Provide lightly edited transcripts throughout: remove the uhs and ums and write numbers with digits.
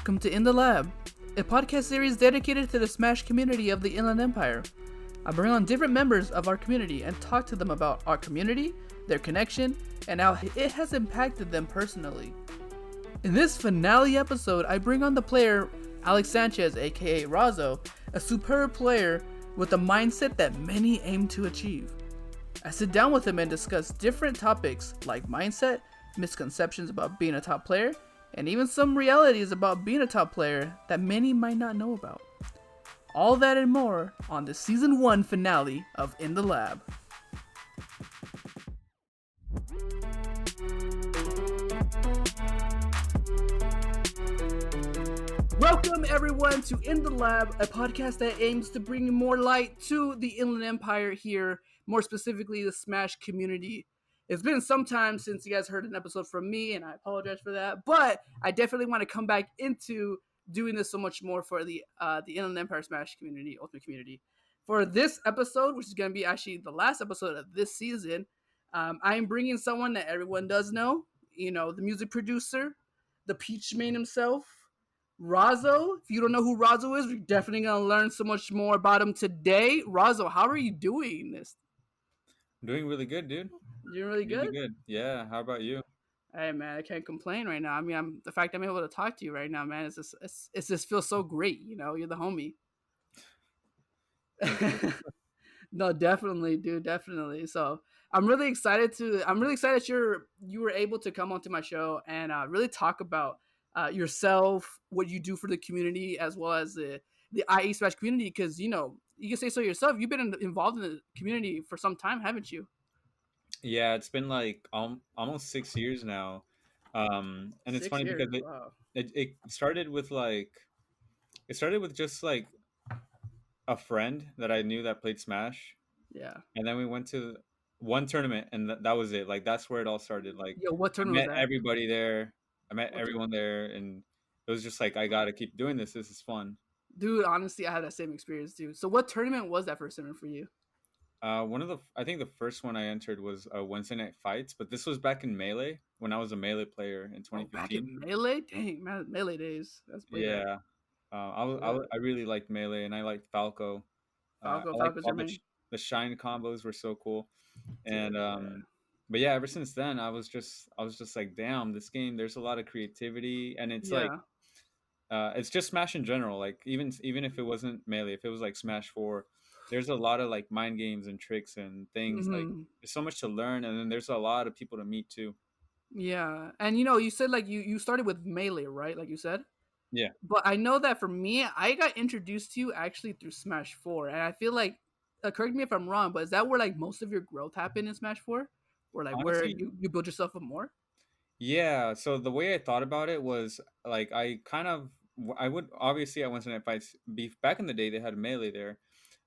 Welcome to In the Lab, a podcast series dedicated to the Smash community of the Inland Empire. I bring on different members of our community and talk to them about our community, their connection, and how it has impacted them personally. In this finale episode, I bring on the player Alex Sanchez, aka Razo, a superb player with a mindset that many aim to achieve. I sit down with him and discuss different topics like mindset, misconceptions about being a top player, and even some realities about being a top player that many might not know about. All that and more on the Season 1 finale of In the Lab. Welcome everyone to In the Lab, a podcast that aims to bring more light to the Inland Empire here, more specifically the Smash community. It's been some time since you guys heard an episode from me, and I apologize for that, but I definitely want to come back into doing this so much more for the Inland Empire Smash community, Ultimate community. For this episode, which is going to be actually the last episode of this season, I'm bringing someone that everyone does know, the music producer, the Peach Man himself, Razo. If you don't know who Razo is, we're definitely going to learn so much more about him today. Razo, how are you doing this? I'm doing really good, dude. You're really good? Really good. Yeah. How about you? Hey man, I can't complain right now. I mean, the fact I'm able to talk to you right now, man, it's just feels so great. You're the homie. No, definitely, dude, definitely. So I'm really excited you were able to come onto my show and really talk about yourself, what you do for the community, as well as the IE Smash community. Because you can say so yourself. You've been involved in the community for some time, haven't you? Yeah, it's been like almost 6 years now. And it's funny 6 years. because it, Wow. it it started with it started with just like a friend that I knew that played Smash, Yeah. and then we went to one tournament, and that was it. Like that's where it all started. Like Yo, what I tournament was met that? everybody there. I met What everyone there, and it was just like I gotta keep doing this. This is fun. Dude, honestly, I had that same experience, dude. So, what tournament was that first tournament for you? I think the first one I entered was Wednesday Night Fights, but this was back in Melee when I was a Melee player in Oh, back 2015. in Melee? Dang, man, Melee days. That's way back. Yeah, Yeah. I really liked Melee and I liked Falco. I liked Falco's all your main. the Shine combos were so cool, and Dude, yeah. but yeah, ever since then I was just like, damn, this game. There's a lot of creativity, and Yeah. it's just Smash in general. Like even if it wasn't Melee, if it was like Smash 4, there's a lot of like mind games and tricks and things. Like hmm there's so much to learn, and then there's a lot of people to meet too. Yeah. And you said like you started with Melee, right? Like you said? Yeah, But I know that for me, I got introduced to you actually through Smash 4. And I feel like, correct me if I'm wrong, but is that where like most of your growth happened in Smash 4? Or like where honestly, you build yourself up more? yeah. So the way I thought about it was like I would obviously I went to Night Fights beef back in the day. They had Melee there,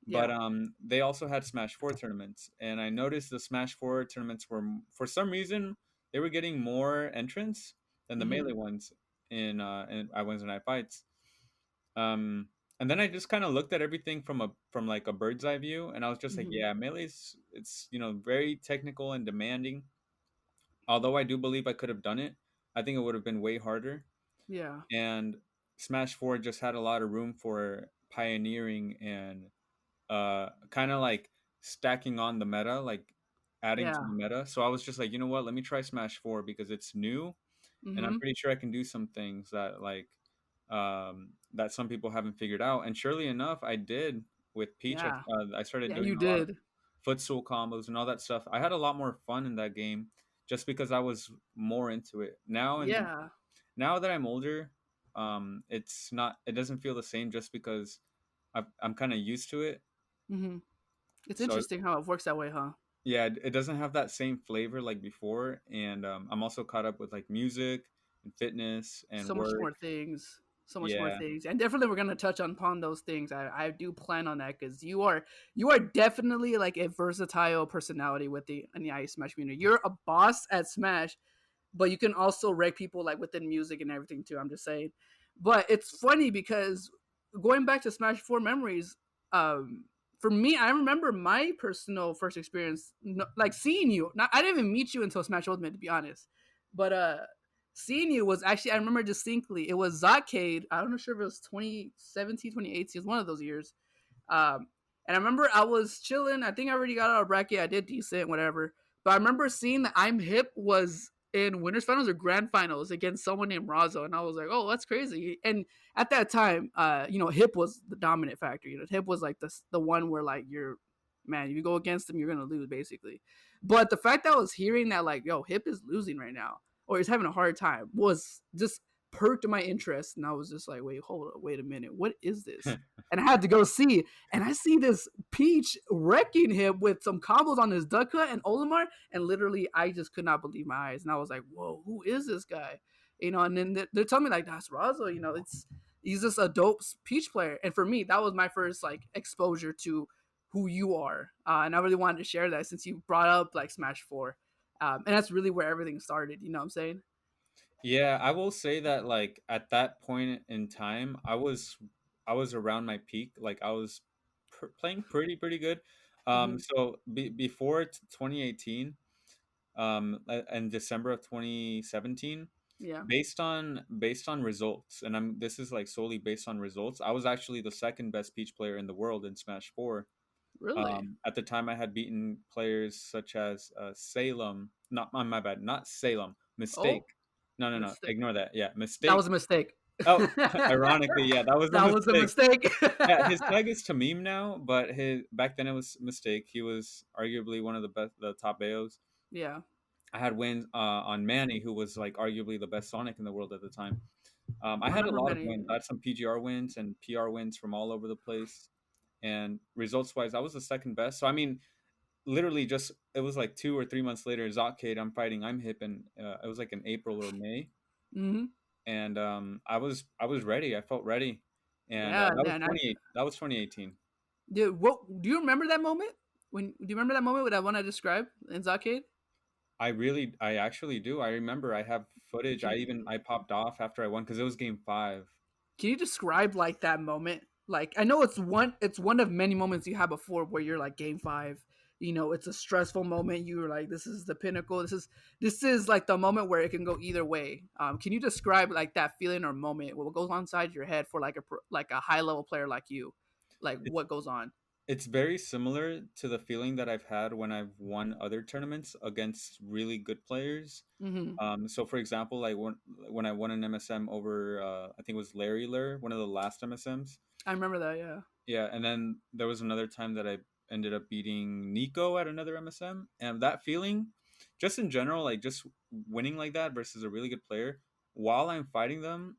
but Yeah. they also had Smash 4 tournaments, and I noticed the Smash 4 tournaments were for some reason they were getting more entrants than the hmm Melee ones in I Wednesday Night Fights. Um, and then I just kind of looked at everything from like a bird's eye view, and I was just like, hmm yeah, Melee's it's very technical and demanding. Although I do believe I could have done it, I think it would have been way harder. Yeah. And Smash 4 just had a lot of room for pioneering and kind of like stacking on the meta, like adding to Yeah. the meta. So I was just like, you know what? Let me try Smash 4 because it's new, and I'm hmm pretty sure I can do some things that that some people haven't figured out. And surely enough, I did with Peach. Yeah. I started Yeah, doing you a lot of did. footstool combos and all that stuff. I had a lot more fun in that game just because I was more into it. Yeah. Now that I'm older, it doesn't feel the same just because I'm kind of used to it. hmm It's So interesting how it works that way, huh? yeah, it doesn't have that same flavor like before, and I'm also caught up with like music and fitness and So much work. more things. So much more Yeah, things, and definitely we're gonna touch upon those things. I do plan on that because you are definitely like a versatile personality with the in the Ice Smash community. You're a boss at Smash, but you can also wreck people like within music and everything too. I'm just saying. But it's funny because going back to Smash 4 memories, for me, I remember my personal first experience, like seeing you. Not, I didn't even meet you until Smash Ultimate, to be honest. But seeing you was actually, I remember distinctly, it was Zacade. I don't know sure if it was 2017, 2018. It was one of those years. And I remember I was chilling. I think I already got out of bracket. I did decent, whatever. But I remember seeing that I'm Hip was in winners finals or grand finals against someone named Razo, and I was like, oh, that's crazy. And at that time, Hip was the dominant factor. Hip was like the one where like you're, man, if you go against him, you're gonna lose basically. But the fact that I was hearing that like, yo, Hip is losing right now or he's having a hard time was just perked my interest, and I was just like, wait, hold up, wait a minute, what is this? And I had to go see, and I see this Peach wrecking him with some combos on his duck cut and Olimar, and literally I just could not believe my eyes, and I was like, whoa, who is this guy? And then they're telling me like that's Razo, he's just a dope Peach player, and for me that was my first like exposure to who you are, and I really wanted to share that since you brought up like Smash 4. And that's really where everything started, you know what I'm saying? Yeah, I will say that like at that point in time, I was around my peak. Like I was playing pretty good. Mm-hmm. So before 2018, in December of 2017, Yeah. based on results, and I'm this is like solely based on results. I was actually the second best Peach player in the world in Smash 4. Really? At the time, I had beaten players such as Salem. Not my bad. Not Salem. Mistake. Oh, No. mistake. Ignore that. Yeah, That mistake. was a mistake. Oh, That ironically, yeah, that was a was a mistake. mistake. Yeah, his tag is Tamim now, but his back then it was mistake. He was arguably one of the best, the top AOs. Yeah, I had wins on Manny, who was like arguably the best Sonic in the world at the time. I I had a remember lot of many. wins. I had some PGR wins and PR wins from all over the place. And results wise, I was the second best. So I mean, literally just it was like 2 or 3 months later, Zockade, I'm fighting, I'm hip, and it was like in April or May, Hmm. and I was ready. I felt ready, and Yeah, man. 2018. Dude, what do you remember that moment? Do you remember that moment with that one I described in Zacade? I actually do. I remember. I have footage. Can I popped off after I won because it was game five. Can you describe like that moment? Like I know it's one of many moments you have before where you're like game five. It's a stressful moment. You're like, this is the pinnacle. This is like the moment where it can go either way. Can you describe like that feeling or moment? What goes on inside your head for like a high level player like you? Like It's what goes on? it's very similar to the feeling that I've had when I've won other tournaments against really good players. Mm-hmm. So for example, like when I won an MSM over, I think it was Larry Lur, one of the last MSMs. I remember that. Yeah. Yeah, and then there was another time that I ended up beating Nico at another MSM, and that feeling, just in general, like just winning like that versus a really good player, while I'm fighting them,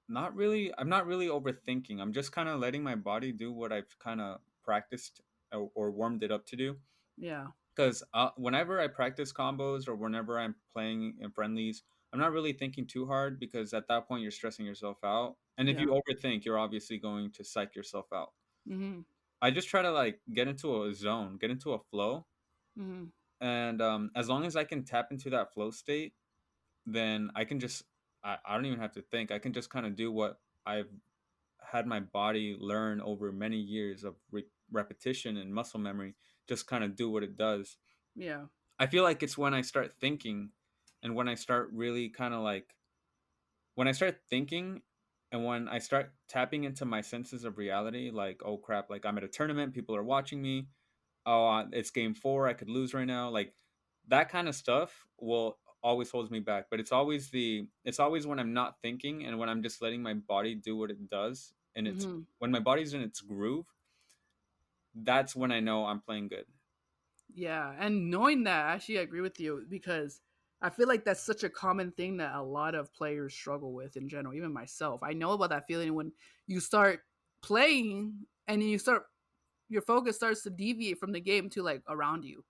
not really. I'm not really overthinking. I'm just kind of letting my body do what I've kind of practiced or warmed it up to do. Yeah. Because whenever I practice combos or whenever I'm playing in friendlies, I'm not really thinking too hard because at that point you're stressing yourself out. And if you Yeah. overthink, you're obviously going to psych yourself out. Mm-hmm. I just try to like get into a zone, get into a flow, Mm-hmm. and as long as I can tap into that flow state, then I can just I don't even have to think. I can just kind of do what I've had my body learn over many years of repetition and muscle memory. Just kind of do what it does. Yeah. I feel like it's when I start thinking, and when I start really kind of like when I start thinking and when I start tapping into my senses of reality, like, oh crap, like I'm at a tournament, people are watching me. Oh, it's game four, I could lose right now. Like that kind of stuff will always holds me back. But it's always when I'm not thinking and when I'm just letting my body do what it does. And it's Mm-hmm. when my body's in its groove, that's when I know I'm playing good. Yeah, and knowing that, I actually agree with you because I feel like that's such a common thing that a lot of players struggle with in general, even myself. I know about that feeling when you start playing and your focus starts to deviate from the game to like around you.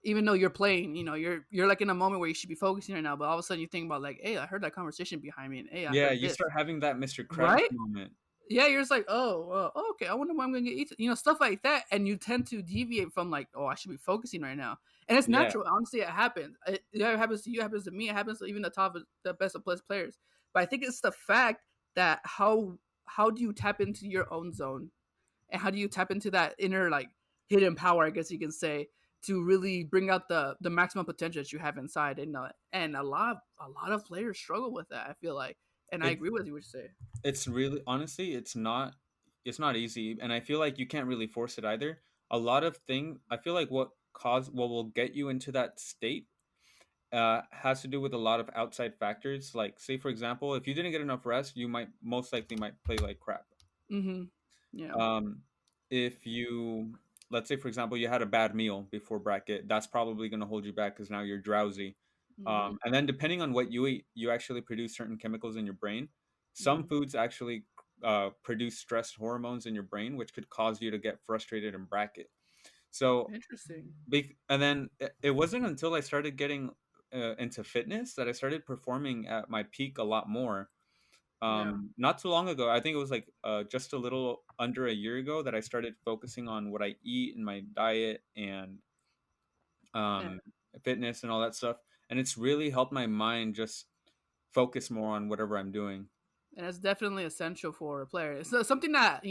Even though you're playing, you're like in a moment where you should be focusing right now, but all of a sudden you think about like, hey, I heard that conversation behind me, and hey, I Yeah, heard you this, start having that Mr. Krabs right? moment. Yeah, you're just like, oh, okay. I wonder what I'm gonna get eaten. Stuff like that, and you tend to deviate from like, oh, I should be focusing right now, and it's Yeah. natural. Honestly, it happens. It happens to you. It happens to me. It happens to even the best of best players. But I think it's the fact that how do you tap into your own zone, and how do you tap into that inner like hidden power? I guess you can say to really bring out the maximum potential that you have inside. And a lot of players struggle with that, I feel like. And I It's agree with you what you say. it's really, honestly, it's not easy, and I feel like you can't really force it either. A lot of thing I feel like what will get you into that state has to do with a lot of outside factors. Like, say for example, if you didn't get enough rest, you might most likely might play like crap. Mm-hmm. Yeah. Um, if you, let's say for example, you had a bad meal before bracket, that's probably going to hold you back because now you're drowsy. Mm-hmm. And then depending on what you eat, you actually produce certain chemicals in your brain. Some Mm-hmm. foods actually produce stress hormones in your brain, which could cause you to get frustrated in bracket. So, Interesting. and then it wasn't until I started getting into fitness that I started performing at my peak a lot more. Yeah. Not too long ago, I think it was like just a little under a year ago, that I started focusing on what I eat and my diet and Yeah. um, fitness and all that stuff. And it's really helped my mind just focus more on whatever I'm doing. And it's definitely essential for a player. It's something that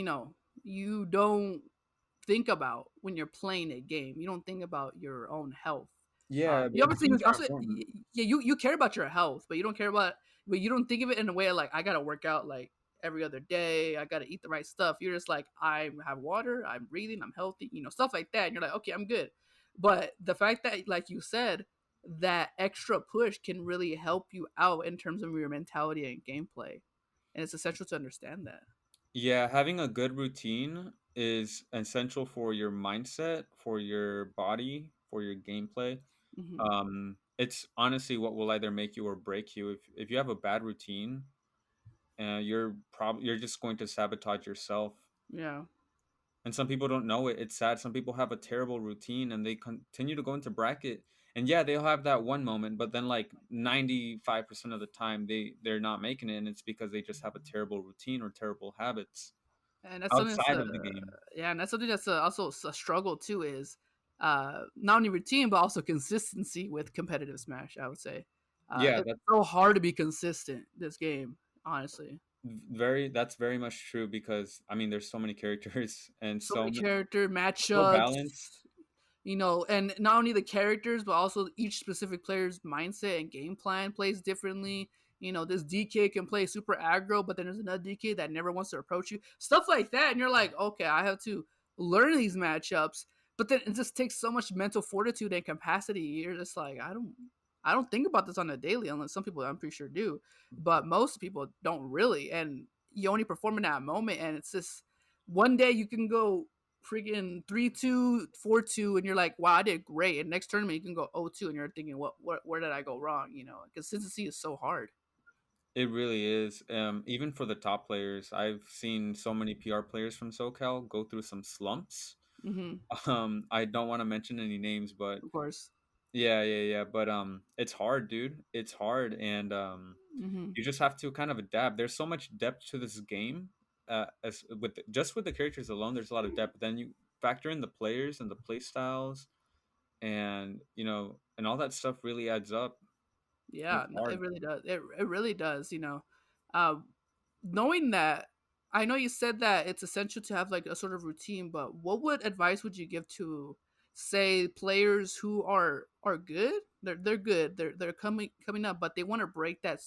you don't think about when you're playing a game. You don't think about your own health. Yeah, You obviously routines are also, important. yeah, you care about your health, but you don't care about, but you don't think of it in a way like I gotta work out like every other day. I gotta eat the right stuff. You're just like, I have water, I'm breathing, I'm healthy, stuff like that. And you're like, okay, I'm good. But the fact that, like you said, that extra push can really help you out in terms of your mentality and gameplay, and it's essential to understand that. Yeah, having a good routine is essential for your mindset, for your body, for your gameplay. Hmm. It's honestly what will either make you or break you. If you have a bad routine, you're just going to sabotage yourself. Yeah. And some people don't know it. It's sad. Some people have a terrible routine and they continue to go into bracket. And yeah, they'll have that one moment, but then like 95% of the time they're not making it, and it's because they just have a terrible routine or terrible habits And that's something outside of the game. yeah, and that's something that's also a struggle too, is not only routine but also consistency with competitive Smash. I would say Yeah, it's so hard to be consistent this game, honestly. that's very much true, because I mean there's so many characters and So many character so matchups, balanced. and not only the characters, but also each specific player's mindset and game plan plays differently. This DK can play super aggro, but then there's another DK that never wants to approach you. Stuff like that. And you're like, okay, I have to learn these matchups. But then it just takes so much mental fortitude and capacity. You're just like, I don't think about this on a daily, unless some people I'm pretty sure do. But most people don't really. And you only perform in that moment. And it's just one day you can go freaking 3-2, 4-2, and you're like, wow, I did great. And next tournament you can go 0-2, and you're thinking, what where did I go wrong? Consistency is so hard. It really is. Even for the top players, I've seen so many PR players from SoCal go through some slumps. Hmm. I don't want to mention any names, but Of course. yeah. But it's hard, dude. It's hard, and Hmm. you just have to kind of adapt. There's so much depth to this game. As with just with the characters alone, there's a lot of depth. But then you factor in the players and the play styles, and and all that stuff really adds up. Yeah, It's no, it hard. really does. It really does. Uh, Knowing that, I know you said that it's essential to have like a sort of routine, but what advice would you give to, say, players who are good? They're good. They're coming up, but they want to break that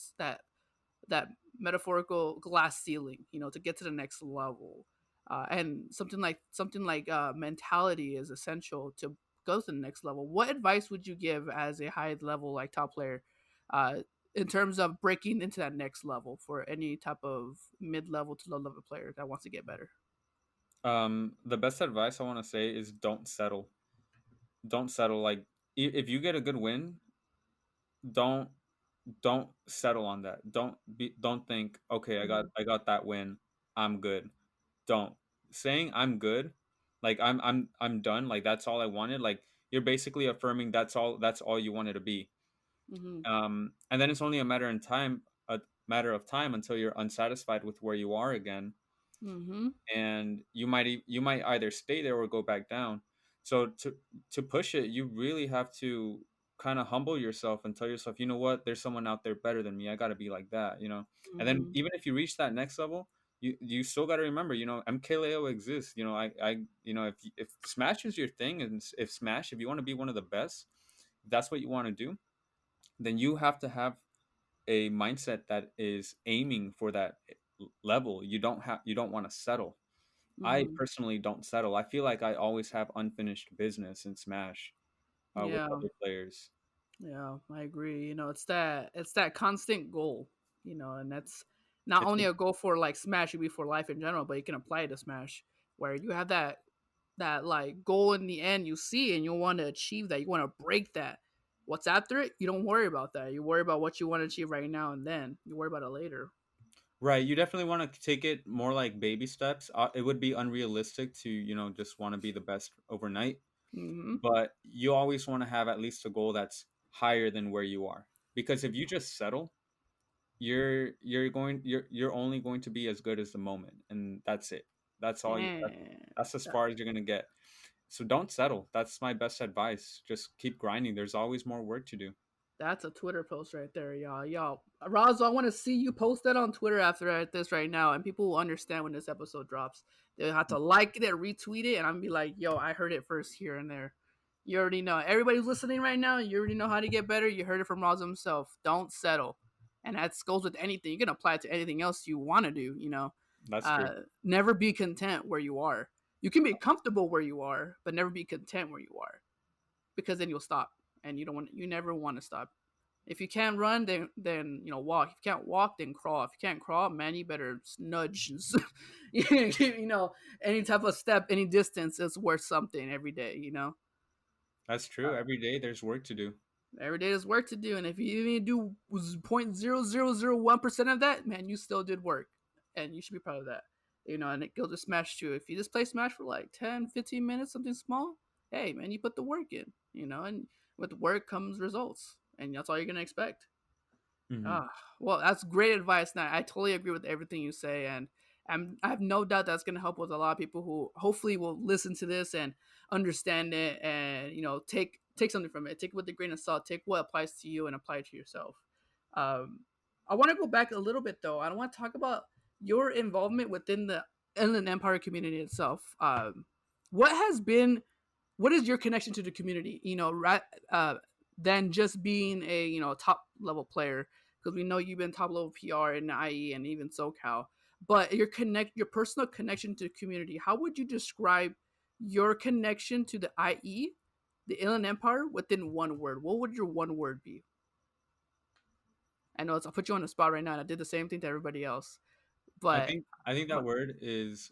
metaphorical glass ceiling, to get to the next level. And something like mentality is essential to go to the next level. What advice would you give as a high level like top player, uh, in terms of breaking into that next level for any type of mid level to low level player that wants to get better? The best advice I want to say is don't settle. Don't settle. Like, if you get a good win, don't don't settle on that. Don't think, okay, Mhm. I got that win, I'm good. Don't. Saying I'm good, like I'm done, like that's all I wanted, like you're basically affirming that's all you wanted to be. Mhm. And then it's only a matter of time until you're unsatisfied with where you are again, Mhm. and you might either stay there or go back down. So to push it, you really have to kind of humble yourself and tell yourself, you know what, there's someone out there better than me, I got to be like that. And then Mhm. even if you reach that next level, you still got to remember, MKLeo exists. If Smash is your thing, and if Smash, if you want to be one of the best, if that's what you want to do, then you have to have a mindset that is aiming for that level. You don't want to settle. I Hmm. personally don't settle. I feel like I always have unfinished business in Smash with Yeah. other players. Yeah, I agree. It's that constant goal, and that's not It's only a goal for like Smash, it be for life in general, but you can apply it to Smash, where you have that like goal in the end you see, and you want to achieve that. You want to break that. What's after it? You don't worry about that. You worry about what you want to achieve right now, and then you worry about it later. right. You definitely want to take it more like baby steps. It would be unrealistic to just want to be the best overnight, Hmm. but you always want to have at least a goal that's higher than where you are. Because if you just settle, you're only going to be as good as the moment, and that's it. That's all you. And That's as far as you're gonna get. So don't settle. That's my best advice. Just keep grinding. There's always more work to do. that's a Twitter post right there, y'all. Y'all, Razo, I want to see you post that on Twitter after this right now, and people will understand when this episode drops. They'll have to like it, retweet it, and I'm gonna be like, "Yo, I heard it first here and there." You already know. Everybody who's listening right now, you already know how to get better. You heard it from Razo himself. Don't settle, and that goes with anything. You can apply it to anything else you want to do. That's true. Never be content where you are. You can be comfortable where you are, but never be content where you are, because then you'll stop, and you never want to stop. If you can't run, then walk. If you can't walk, then crawl. If you can't crawl, man, you better nudge. Any type of step, any distance is worth something every day. That's true. Uh, Every day there's work to do. every day there's work to do, and if you even do 0.0001% of that, man, you still did work, and you should be proud of that. And it goes to Smash too. If you just play Smash for like 10, 15 minutes, something small, hey, man, you put the work in. And with work comes results, and that's all you're gonna expect. Hmm. Ah, well, that's great advice. Now, I totally agree with everything you say, and I have no doubt that's going to help with a lot of people who hopefully will listen to this and understand it, and take something from it. Take it with a grain of salt. Take what applies to you and apply it to yourself. Um, I want to go back a little bit though. I want to talk about your involvement within the Inland Empire community itself. What has been what is your connection to the community? Right, than just being a top level player, because we know you've been top level PR in IE and even SoCal. But your personal connection to the community. How would you describe your connection to the IE, the Inland Empire, within one word? What would your one word be? I know I'll put you on the spot right now, and I did the same thing to everybody else. I But think I think that what word is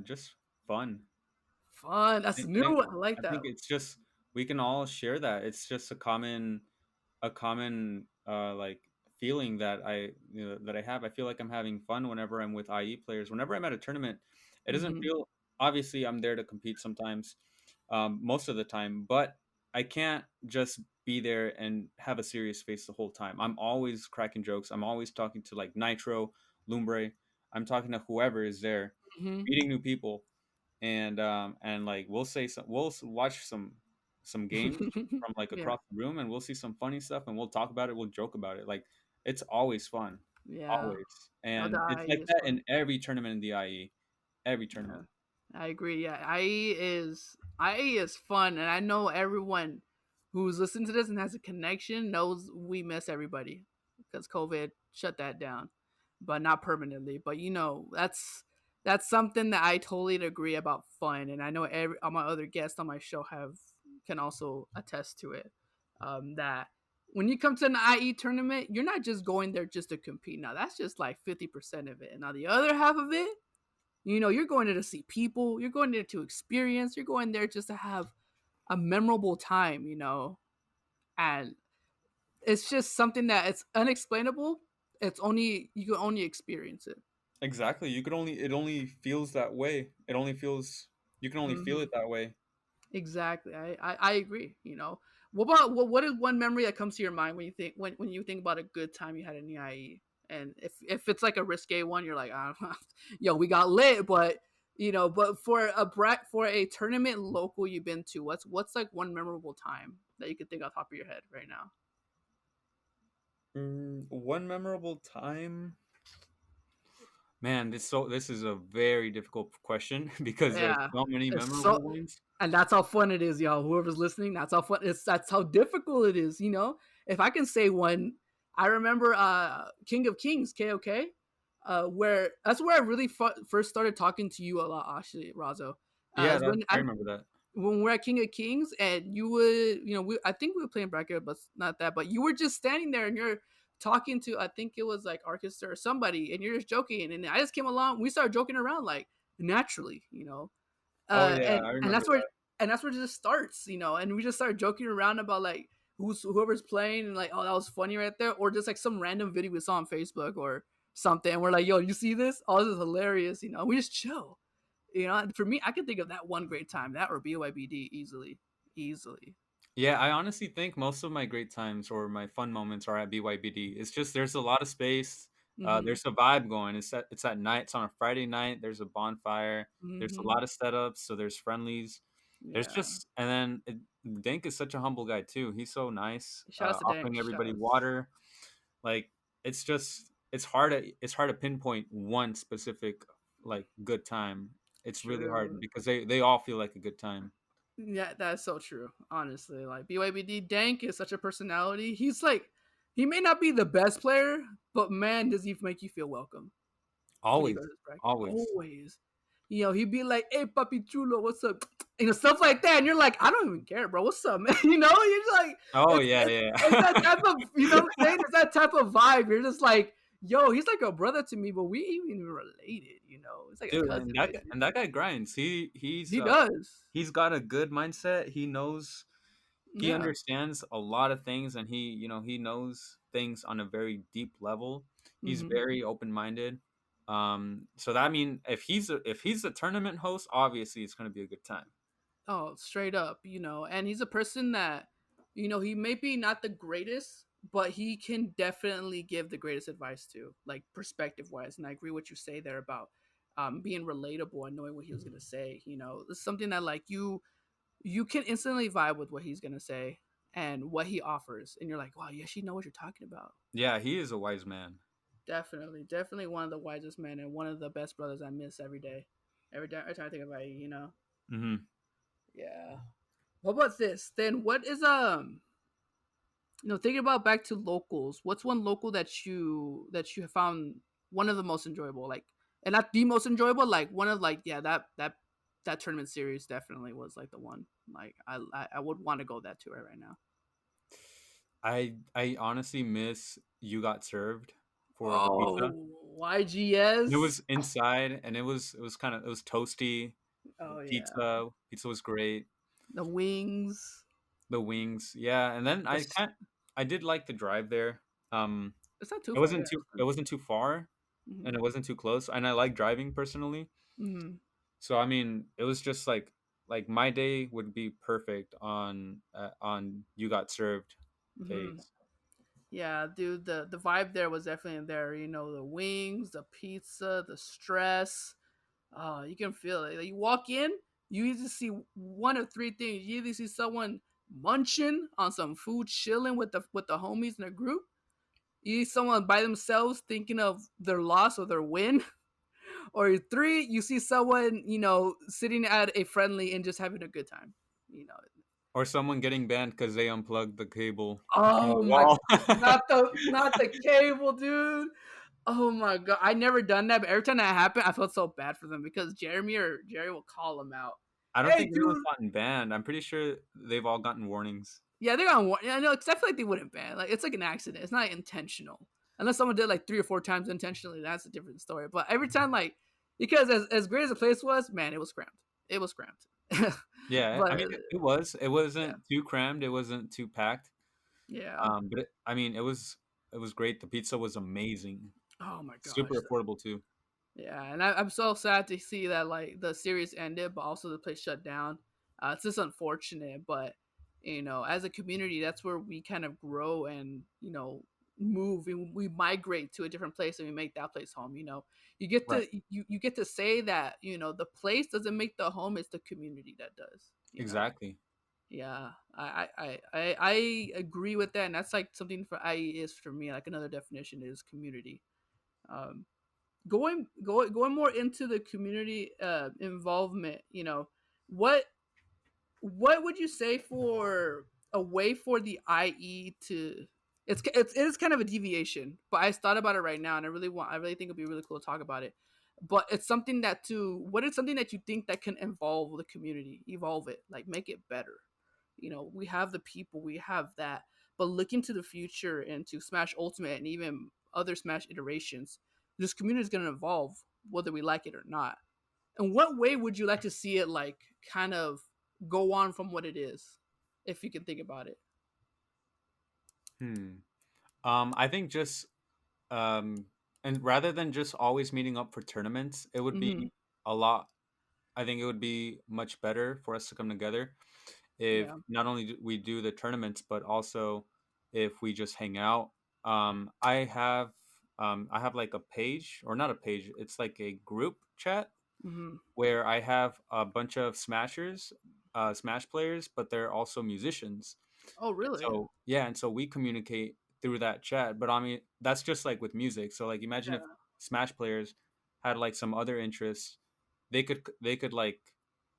just fun. fun! I That's I think new. I like I that. think it's just we can all share that. It's just a common like feeling that I have. I feel like I'm having fun whenever I'm with IE players. Whenever I'm at a tournament, it doesn't Hmm. feel, obviously I'm there to compete sometimes, most of the time, but I can't just be there and have a serious face the whole time. I'm always cracking jokes. I'm always talking to like Nitro, Lumbre. I'm talking to whoever is there, Hmm. meeting new people, and like we'll watch some games from like Yeah, across the room, and we'll see some funny stuff, and we'll talk about it, we'll joke about it. Like, it's always fun, yeah. always. No, the And it's IE like is that fun. in every tournament in the IE, every Yeah, tournament. I agree. Yeah, IE is fun, and I know everyone who's listening to this and has a connection knows we miss everybody because COVID shut that down, but not permanently. But that's something that I totally agree about fun, and I know all my other guests on my show have can also attest to it. That when you come to an IE tournament, you're not just going there just to compete. Now that's just like 50% of it. And now the other half of it, you're going there to see people, you're going there to experience, you're going there just to have a memorable time, and it's just something that it's unexplainable. You can only experience it. Exactly. It only feels that way. You can only feel Hmm. it that way. Exactly. I agree. What is one memory that comes to your mind when you think about a good time you had in the IE? And if it's like a risque one, you're like, yo, we got lit, but for a tournament local you've been to, what's like one memorable time that you could think off the top of your head right now? One memorable time. Man, this is a very difficult question because there's Yeah, so many it's memorable so, ones. and that's how fun it is, y'all. Whoever's listening, that's how fun. That's how difficult it is. If I can say one, I remember King of Kings, KOK, where that's where I really first started talking to you a lot, actually, Razo. Yeah, Is that when I remember that. we're at King of Kings, and you would, I think we were playing bracket, but not that. But you were just standing there, and you're talking to, I think it was like Orchestra or somebody, and you're just joking, and I just came along. We started joking around like naturally, Oh yeah, and I and remember that's where that. and that's where it just starts, and we just started joking around about like whoever's playing, and like, oh, that was funny right there, or just like some random video we saw on Facebook or something. And we're like, yo, you see this? Oh, this is hilarious. We just chill. For me, I can think of that one great time, that or BYBD easily, easily. Yeah, I honestly think most of my great times or my fun moments are at BYBD. It's just there's a lot of space. Mm-hmm. There's a vibe going. It's at night. It's on a Friday night. There's a bonfire. There's a Mm-hmm. lot of setups. So there's friendlies. There's Yeah. just and then Dink is such a humble guy too. He's so nice, Shout out to Dank. offering Shout everybody out. water. Like it's hard to pinpoint one specific like good time. It's really hard True. because they all feel like a good time. Yeah, that's so true. Honestly, like BYBD Dank is such a personality. He's like, he may not be the best player, but man, does he make you feel welcome when you go Always, to this bracket. always. Always. He'd be like, "Hey, papi chulo, what's up?" Stuff like that, and you're like, "I don't even care, bro. What's up, man?" You're just like, Oh it's, yeah, it's yeah. it's that type of, what I'm saying? It's that type of vibe. You're just like, "Yo, he's like a brother to me, but we ain't even related." It's like a Dude, cousin, basically. and that guy grinds. He's He does. he's got a good mindset. He Yeah. understands a lot of things, and he knows things on a very deep level. He's Mm-hmm. very open minded. So that, I mean, if he's a tournament host, obviously it's going to be a good time. Oh, straight up, and he's a person that, he may be not the greatest, but he can definitely give the greatest advice to, like, perspective wise. And I agree what you say there about being relatable and knowing what he was gonna say. It's something that, like, you can instantly vibe with what he's gonna say and what he offers, and you're like, wow, you actually know what you're talking about. Yeah, he is a wise man. Definitely, definitely one of the wisest men and one of the best brothers I miss every day. Every time I think about you. Hmm. Yeah. What about this? Then what is thinking about back to locals, what's one local that you have found one of the most enjoyable, like, and not the most enjoyable, like one of, like, yeah, that tournament series definitely was like the one, like, I would want to go that to right now. I honestly miss You Got Served for the pizza. Oh, It YGS. was inside, and it was toasty. Oh yeah, Pizza was great. the wings. The wings, yeah. And then This I did like the drive there. It's not too It far, wasn't yeah. too far, Mm-hmm. and it wasn't too close. And I like driving personally, Mm-hmm. so I mean, it was just like my day would be perfect on You Got Served Mm-hmm. days. Yeah, dude, the vibe there was definitely there. The wings, the pizza, the stress. Oh, you can feel it. Like, you walk in, you either see one of three things. You either see someone munching on some food, chilling with the homies in a group. You see someone by themselves thinking of their loss or their win. Or three, you see someone, sitting at a friendly and just having a good time. You know. Or someone getting banned because they unplugged the cable from the Oh my, wall. not the cable, dude. Oh my god, I never done that, but every time that happened, I felt so bad for them because Jeremy or Jerry will call them out. I don't Hey, think anyone's dude. gotten banned. I'm pretty sure they've all gotten warnings. Yeah, they're gonna warn. Yeah, no, because I feel like they wouldn't ban. Like, it's like an accident. It's not intentional, unless someone did like 3 or 4 times intentionally. That's a different story. But every time, like, because as great as the place was, man, it was cramped. It was cramped. Yeah, But I mean, it was. It yeah, wasn't too crammed. It wasn't too packed. yeah. But I mean, it was great. The pizza was amazing. Oh my Super gosh. affordable too. Yeah, and I'm so sad to see that, like, the series ended, but also the place shut down. It's just unfortunate, but as a community, that's where we kind of grow and move, and we migrate to a different place, and we make that place home. You get Right. to you get to say that the place doesn't make the home; it's the community that does. Exactly. Yeah, I agree with that, and that's like something for IE is for me. Like, another definition is community. Um, going more into the community involvement, what what would you say for a way for the IE to it is kind of a deviation, but I thought about it right now and I really think it'd be really cool to talk about it. But it's something that to what is something that you think that can evolve the community, evolve it, like make it better. We have the people, we have that, but looking to the future and to Smash Ultimate and even other Smash iterations, this community is going to evolve whether we like it or not. In what way would you like to see it like kind of go on from what it is, if you can think about it? Hmm. I think just um, and rather than just always meeting up for tournaments, it would Mm-hmm. be a lot. I think it would be much better for us to come together if Yeah. not only do we do the tournaments, but also if we just hang out. I have like a page, or not a page. It's like a group chat Mm-hmm. where I have a bunch of smashers, Smash players, but they're also musicians. Oh, really? So yeah, and so we communicate through that chat. But I mean, that's just like with music. So like, imagine if Yeah. Smash players had like some other interests, they could like,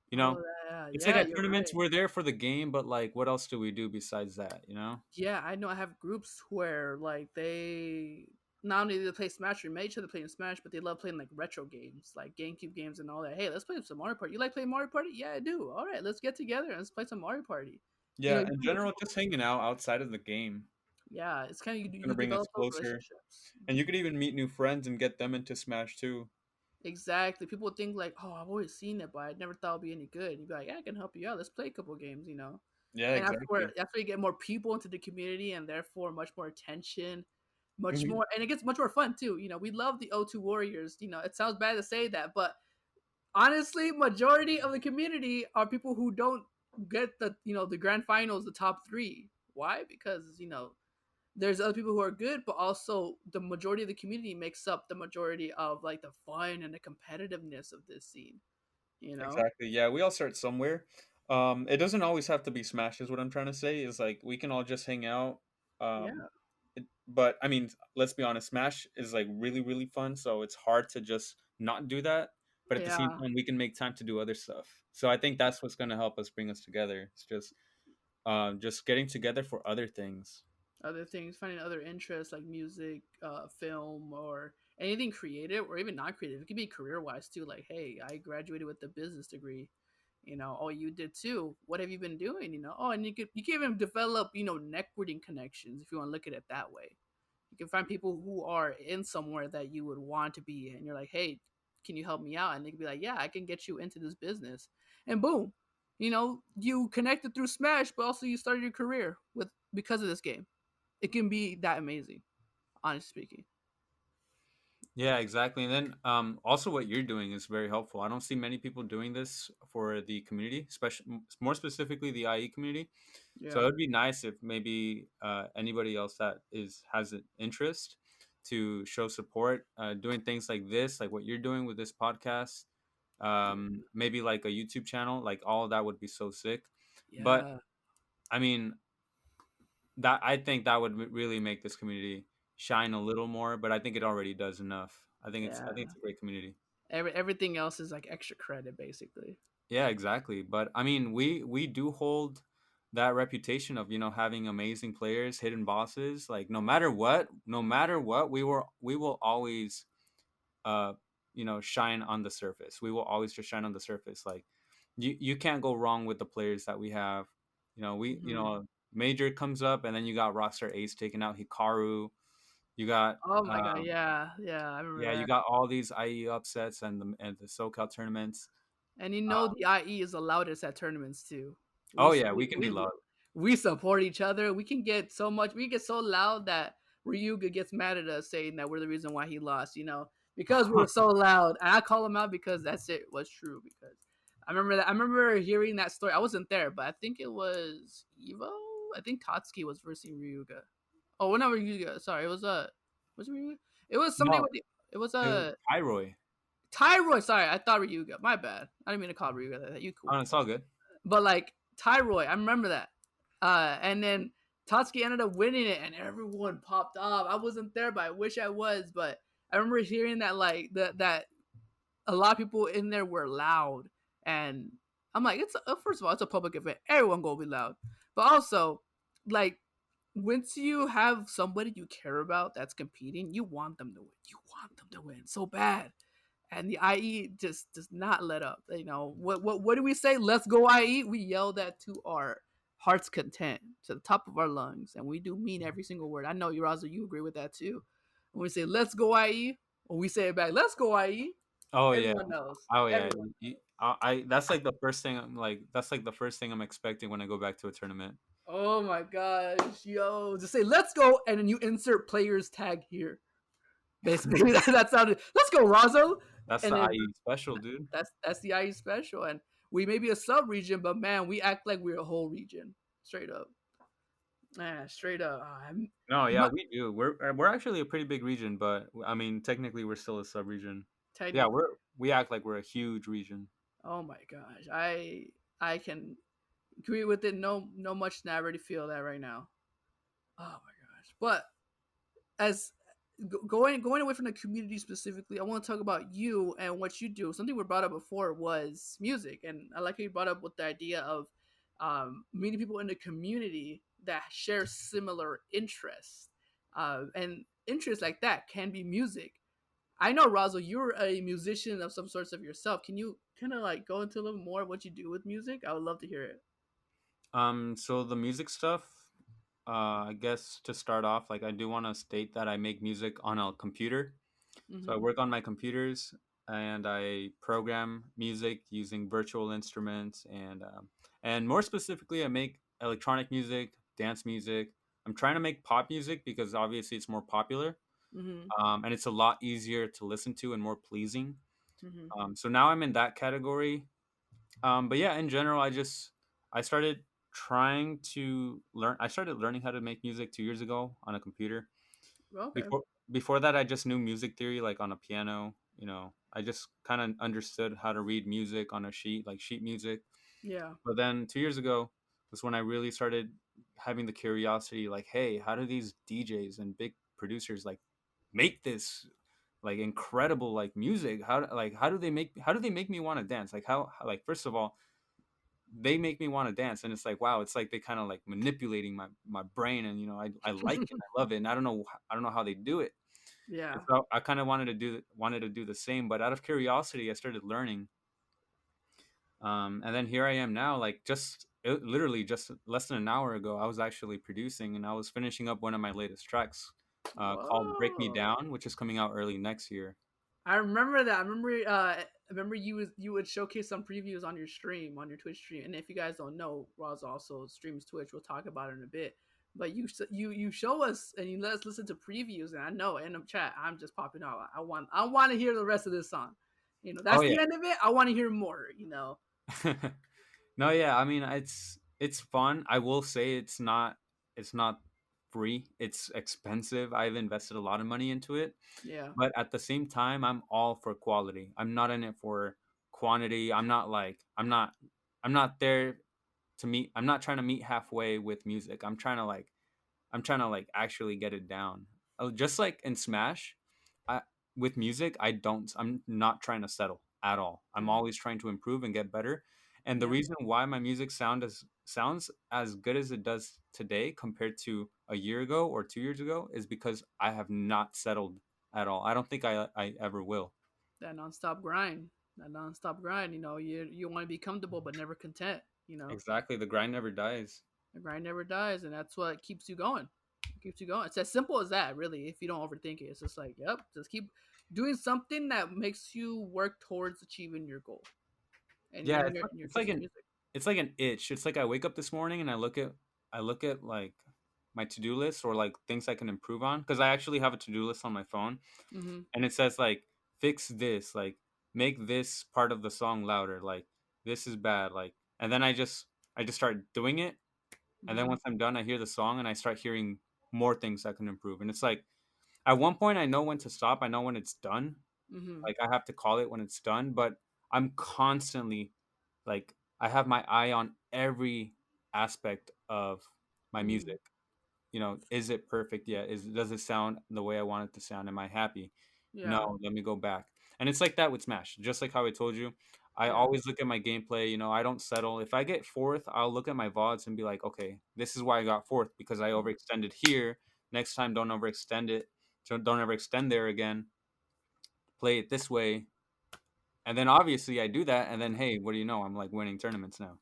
you know, Oh, yeah. it's like Yeah, at you're tournaments right. we're there for the game, but like, what else do we do besides that? You know? Yeah, I know I have groups where like they not only do they play Smash, we made each other playing Smash, but they love playing like retro games, like GameCube games and all that. Hey, let's play some Mario Party. You like playing Mario Party? Yeah, I do. All right, let's get together and let's play some Mario Party. Yeah, You in can get general, people. just hanging out outside of the game Yeah, it's kind of gonna you bring us develop those closer, relationships. and you could even meet new friends and get them into Smash too. Exactly. People think like, "Oh, I've always seen it, but I never thought it'd be any good." And you'd be like, "Yeah, I can help you out. Let's play a couple games." Yeah, And exactly. that's where you get more people into the community, and therefore much more attention, much Mhm. more, and it gets much more fun too. We love the O2 Warriors. It sounds bad to say that, but honestly, majority of the community are people who don't get the grand finals, the top three. Why? Because there's other people who are good, but also the majority of the community makes up the majority of like the fun and the competitiveness of this scene. You know? Exactly. Yeah, we all start somewhere. It doesn't always have to be Smash. Is what I'm trying to say. Is like we can all just hang out. Yeah, But I mean, let's be honest. Smash is like really, really fun. So it's hard to just not do that. But at the same yeah. time, we can make time to do other stuff. So I think that's what's going to help us bring us together. It's just getting together for other things. Other things, finding other interests like music, film, or anything creative, or even non-creative. It could be career-wise too. Like, hey, I graduated with a business degree. Oh, you did too. What have you been doing? Oh, and you can even develop networking connections if you want to look at it that way. You can find people who are in somewhere that you would want to be in. You're like, hey, can you help me out? And they can be like, yeah, I can get you into this business. And boom, you connected through Smash, but also you started your career with because of this game. It can be that amazing, honestly speaking. Yeah, exactly. And then also what you're doing is very helpful. I don't see many people doing this for the community, especially more specifically the IE community. So it Yeah. would be nice if maybe anybody else that has an interest to show support, doing things like this, like what you're doing with this podcast, maybe like a YouTube channel, like all of that would be so sick. But Yeah. I mean, that I think that would really make this community shine a little more. But I think it already does enough. I think Yeah. it's a great community. Everything else is like extra credit, basically. Yeah, exactly. But I mean, we do hold that reputation of having amazing players, hidden bosses. Like no matter what, we will always uh shine on the surface. We will always just shine on the surface. Like you can't go wrong with the players that we have. We Hmm. Major comes up, and then you got Rockstar Ace taking out Hikaru. You got Oh my god, yeah, yeah, I remember yeah, you that. got all these IE upsets and the SoCal tournaments. And Uh, the IE is the loudest at tournaments too. oh We yeah, we can be we loud. we support each other. We can get so much. We get so loud that Ryuga gets mad at us, saying that we're the reason why he lost. Because we were so loud. And I call him out because that's it was true. Because I remember that. I remember hearing that story. I wasn't there, but I think it was Evo. I think Tatsuki was versing Ryuga. Oh, well, not Ryuga. Sorry, it was it Ryuga? It was somebody No, with the. It was it was a Tyroy. Tyroy. Sorry, I thought Ryuga. My bad. I didn't mean to call Ryuga that. You Oh, cool. no, it's all good. But like Tyroy, I remember that. And then Tatsuki ended up winning it, and everyone popped off. I wasn't there, but I wish I was. But I remember hearing that like that a lot of people in there were loud, and I'm like, it's first of all, it's a public event, everyone gonna be loud, but also like once you have somebody you care about that's competing, you want them to win. You want them to win so bad. And the IE just does not let up. You know, what do we say? Let's go IE. We yell that to our heart's content, to the top of our lungs, and we do mean every single word. I know you, Razo, you agree with that too. When we say let's go IE, when we say it back, let's go IE, Oh yeah. everyone knows. Oh yeah. Everyone. That's like the first thing I'm like. That's like the first thing I'm expecting when I go back to a tournament. Oh my gosh, yo! Just say let's go, and then you insert players tag here. Basically, that sounded. Let's go, Razo, That's and the then IE special, dude. that's the IE special, and we may be a sub region, but man, we act like we're a whole region, straight up. Man, straight up. No, yeah, My, we do. We're actually a pretty big region, but I mean, technically, we're still a sub region. Yeah, technically. we act like we're a huge region. Oh my gosh, I can agree with it. No much. And I already feel that right now. Oh my gosh, but as going away from the community specifically, I want to talk about you and what you do. Something we brought up before was music, and I like how you brought up with the idea of meeting people in the community that share similar interests, and interests like that can be music. I know, Razo, you're a musician of some sorts of yourself. Can you kind of like go into a little more of what you do with music? I would love to hear it. So the music stuff, I guess to start off, like I do want to state that I make music on a computer. So I Mm-hmm. work on my computers and I program music using virtual instruments and more specifically, I make electronic music, dance music. I'm trying to make pop music because obviously it's more popular, Mm-hmm. and it's a lot easier to listen to and more pleasing. Mm-hmm. So now I'm in that category. But yeah, in general, I started trying to learn. I started learning how to make music 2 years ago on a computer. Okay. Before that, I just knew music theory like on a piano. You know, I just kind of understood how to read music on a sheet, like sheet music. Yeah. But then 2 years ago was when I really started having the curiosity, like, hey, how do these DJs and big producers like make this like incredible like music? How do they make me want to dance? Like like first of all, they make me want to dance, and it's like wow, it's like they kind of like manipulating my brain, and you know I like it, I love it, and I don't know how they do it. Yeah. And so I kind of wanted to do the same, but out of curiosity, I started learning. And then here I am now, like literally just less than an hour ago, I was actually producing and I was finishing up one of my latest tracks called "Break Me Whoa. Down," which is coming out early next year. I remember that. I remember you would showcase some previews on your stream, on your Twitch stream. And if you guys don't know, Roz also streams Twitch. We'll talk about it in a bit. But you show us and you let us listen to previews. And I know in the chat, I'm just popping out. I want to hear the rest of this song. You know, Oh that's yeah. the end of it. I want to hear more. You know. No, yeah, I mean it's fun. I will say it's not free. It's expensive. I've invested a lot of money into it, Yeah. but at the same time, I'm all for quality. I'm not in it for quantity. I'm not there to meet. I'm not trying to meet halfway with music. I'm trying to like actually get it down. Just like in Smash, I with music, I'm not trying to settle at all. I'm Hmm. always trying to improve and get better. And the Yeah. reason why my music sounds as good as it does today compared to a year ago or 2 years ago is because I have not settled at all. I don't think I ever will. That nonstop grind. That nonstop grind. You know, you want to be comfortable but never content. You know. Exactly. The grind never dies. The grind never dies, and that's what keeps you going. It keeps you going. It's as simple as that, really. If you don't overthink it, it's just like, yep, just keep doing something that makes you work towards achieving your goal. And Yeah, in your case, music. it's like an itch. It's like I wake up this morning and I look at like my to-do list or like things I can improve on because I actually have a to-do list on my phone Mm-hmm. and it says like fix this, like make this part of the song louder, like this is bad, like and then I just start doing it and then Mm-hmm. once I'm done I hear the song and I start hearing more things that can improve. And it's like at one point I know when to stop, I know when it's done. Mm-hmm. Like I have to call it when it's done, but I'm constantly like I have my eye on every aspect of my Mm-hmm. music. You know, is it perfect yet? Is Does it sound the way I want it to sound? Am I happy? Yeah. No, let me go back. And it's like that with Smash. Just like how I told you, I Yeah. always look at my gameplay. I don't settle. If I get fourth, I'll look at my VODs and be like, okay, this is why I got fourth because I overextended here. Next time, don't overextend it. So don't ever extend there again. Play it this way. And then obviously I do that. And then, hey, what do you know? I'm like winning tournaments now.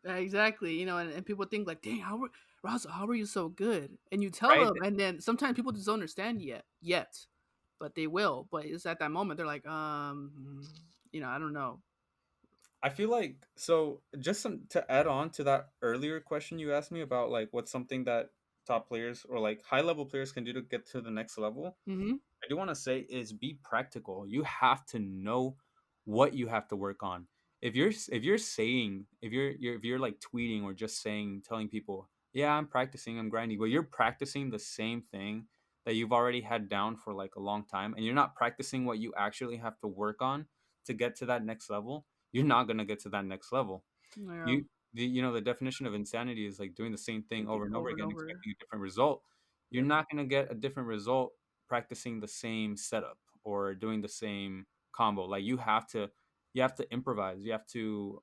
Exactly. And people think like, dang, Razo, how are you so good? And you tell Right? them, and then sometimes people just don't understand yet, but they will. But it's at that moment they're like, I don't know. I feel like so just to add on to that earlier question you asked me about like what's something that top players or like high level players can do to get to the next level. Mm-hmm. I do want to say is be practical. You have to know what you have to work on. If you're saying if you're like tweeting or just saying telling people, yeah, I'm practicing, I'm grinding, but you're practicing the same thing that you've already had down for like a long time, and you're not practicing what you actually have to work on to get to that next level, you're not gonna get to that next level. Yeah. The definition of insanity is like doing the same thing over and over Over and again over. expecting a different result. You're Yep. not going to get a different result practicing the same setup or doing the same combo. Like you have to improvise. You have to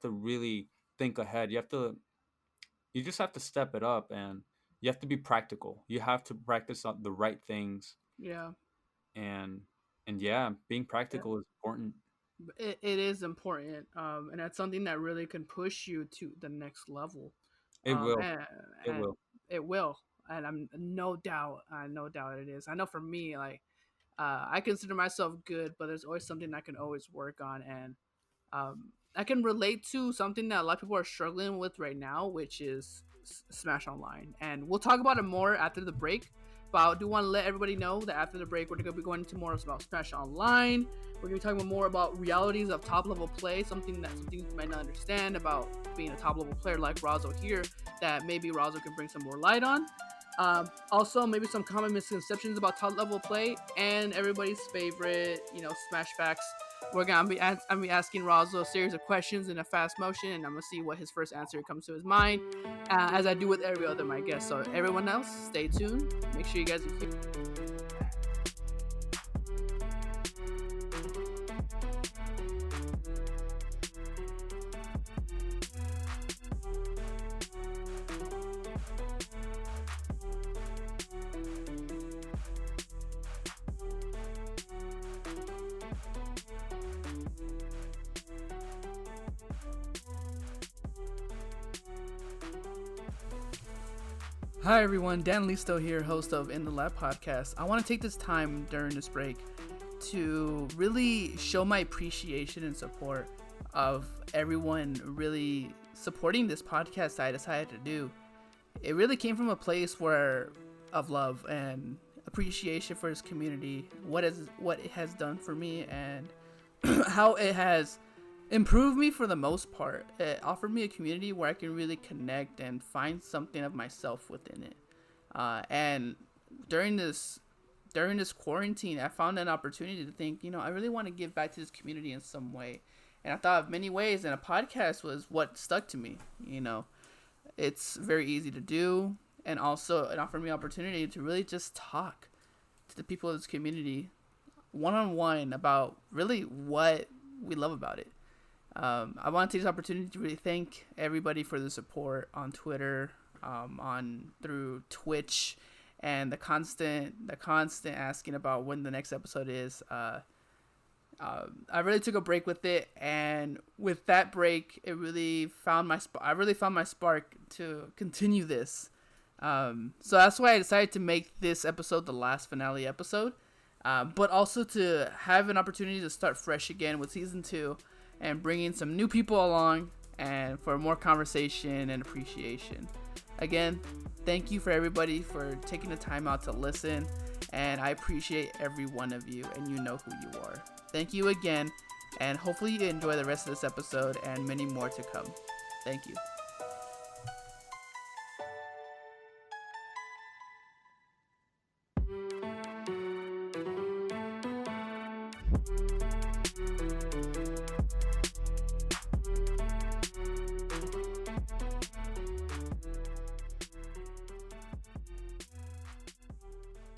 really think ahead. You just have to step it up, and you have to be practical. You have to practice on the right things, Yeah. and yeah, being Yeah. practical is important. It is important, and that's something that really can push you to the next level, It will. and It will. it will, and I'm no doubt it is. I know for me, like, I consider myself good, but there's always something I can always work on, and I can relate to something that a lot of people are struggling with right now, which is Smash Online. And we'll talk about it more after the break. But I do want to let everybody know that after the break, we're going to be going into more about Smash Online. We're going to be talking more about realities of top level play, something you might not understand about being a top level player like Razo here, that maybe Razo can bring some more light on. Also, maybe some common misconceptions about top level play, and everybody's favorite, Smash facts. I'm gonna be asking Razo a series of questions in a fast motion, and I'm gonna see what his first answer comes to his mind, as I do with every other my guest. So everyone else, stay tuned. Make sure you guys are here. Hi everyone, Danlistoo here, host of In the Lab podcast. I want to take this time during this break to really show my appreciation and support of everyone really supporting this podcast I decided to do. It really came from a place of love and appreciation for this community, what it has done for me, and how it has improved me for the most part. It offered me a community where I can really connect and find something of myself within it. And during this quarantine, I found an opportunity to think, I really want to give back to this community in some way. And I thought of many ways, and a podcast was what stuck to me. It's very easy to do, and also it offered me an opportunity to really just talk to the people of this community one on one about really what we love about it. I want to take this opportunity to really thank everybody for the support on Twitter, through Twitch, and the constant asking about when the next episode is. I really took a break with it, and with that break, it really found my spark to continue this. So that's why I decided to make this episode the last finale episode, but also to have an opportunity to start fresh again with season 2. And bringing some new people along, and for more conversation and appreciation. Again, thank you for everybody for taking the time out to listen, and I appreciate every one of you, and you know who you are. Thank you again, and hopefully you enjoy the rest of this episode and many more to come. Thank you.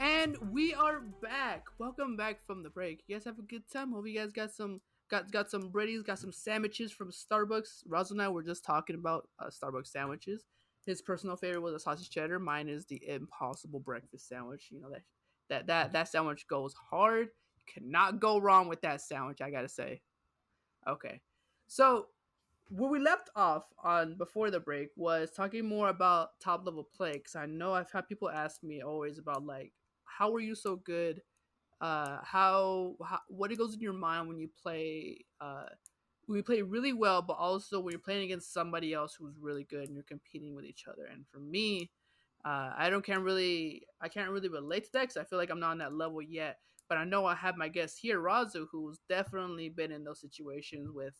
And We are back. Welcome back from the break. You guys have a good time. Hope you guys got some breadies, got some sandwiches from Starbucks. Razo and I were just talking about Starbucks sandwiches. His personal favorite was a sausage cheddar. Mine is the Impossible breakfast sandwich. You know that sandwich goes hard. You cannot go wrong with that sandwich. I gotta say. Okay, so where we left off on before the break was talking more about top level play. Because I know I've had people ask me always about like how are you so good, how what it goes in your mind when you play really well, but also when you're playing against somebody else who's really good and you're competing with each other. And for me, I can't really relate to that because I feel like I'm not on that level yet. But I know I have my guest here, Razo, who's definitely been in those situations with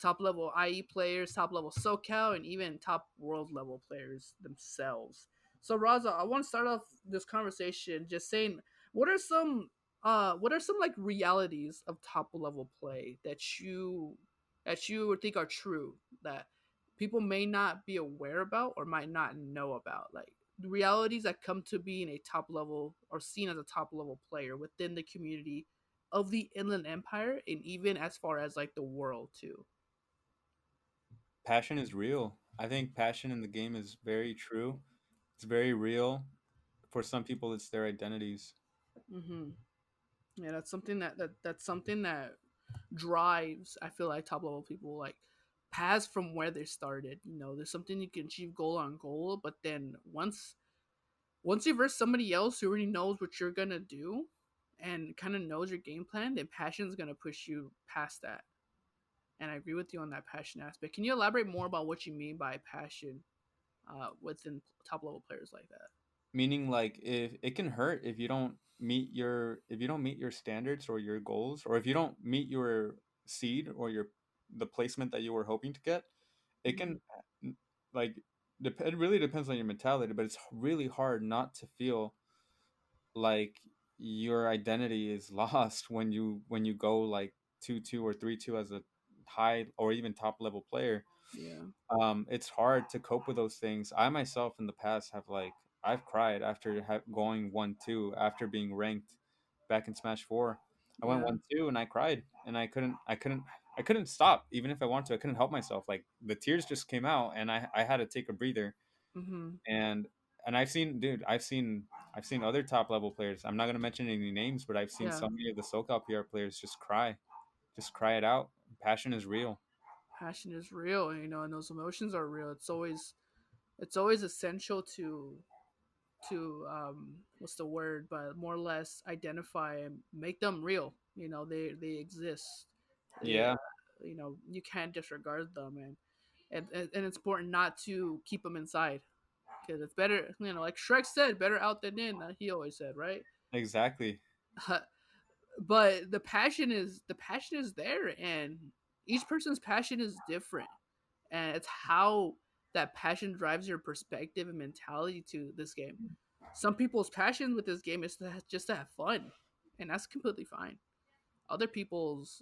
top level IE players, top level SoCal, and even top world level players themselves. So Raza, I want to start off this conversation just saying what are some what are some like realities of top level play that you would think are true that people may not be aware about or might not know about, like the realities that come to being a top level or seen as a top level player within the community of the Inland Empire and even as far as like the world too. Passion is real. I think passion in the game is very true. It's very real. For some people, it's their identities. Mm-hmm. Yeah, that's something that drives. I feel like top level people like past from where they started. You know, there's something you can achieve goal on goal, but then once you verse somebody else who already knows what you're gonna do and kind of knows your game plan, then passion's gonna push you past that. And I agree with you on that passion aspect. Can you elaborate more about what you mean by passion within top level players like that? Meaning, like, if it can hurt if you don't meet your standards or your goals, or if you don't meet your seed or your the placement that you were hoping to get, it Mm-hmm. can like it really depends on your mentality, but it's really hard not to feel like your identity is lost when you go like 2-2 or 3-2 as a high or even top level player. Yeah. It's hard to cope with those things. I myself in the past have like I've cried after going 1-2 after being ranked back in Smash 4. I went Yeah. 1-2 and I cried and I couldn't stop even if I wanted to. I couldn't help myself. Like the tears just came out and I had to take a breather. Mm-hmm. and and I've seen other top level players. I'm not gonna mention any names, but I've seen Yeah. so many of the SoCal PR players just cry it out. Passion is real. Passion is real, you know, and those emotions are real. It's always essential to what's the word, but more or less identify and make them real. You know, they exist. They Yeah, you know, you can't disregard them, and it's important not to keep them inside because it's better. You know, like Shrek said, "Better out than in." He always said, right? exactly. But the passion is there, and each person's passion is different, and it's how that passion drives your perspective and mentality to this game. Some people's passion with this game is just to have fun, and that's completely fine. Other people's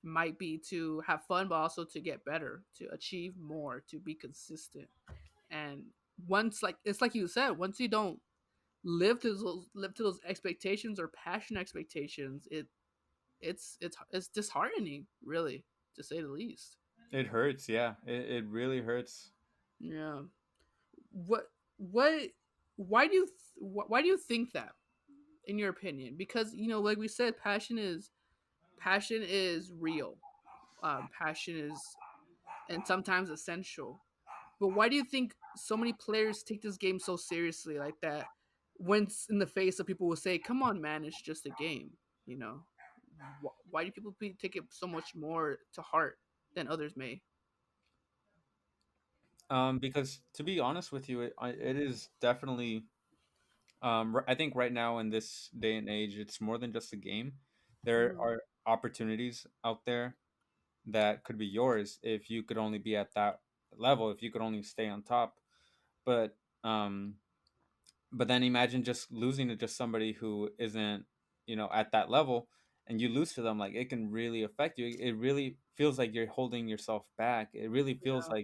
might be to have fun, but also to get better, to achieve more, to be consistent. And once, like it's like you said, once you don't live to those expectations or passion expectations, it's disheartening, really, to say the least. It hurts. Yeah, it really hurts. Yeah. What why do you think that, in your opinion? Because you know, like we said, passion is real. Passion is and sometimes essential. But why do you think so many players take this game so seriously like that? When in the face of people will say, "Come on, man, it's just a game," you know. Why do people take it so much more to heart than others may? Because to be honest with you, it is definitely. I think right now in this day and age, it's more than just a game. There Mm-hmm. are opportunities out there that could be yours if you could only be at that level, if you could only stay on top. But um, but then imagine just losing to just somebody who isn't, at that level, and you lose to them. Like it can really affect you. It really feels like you're holding yourself back. It really feels Yeah.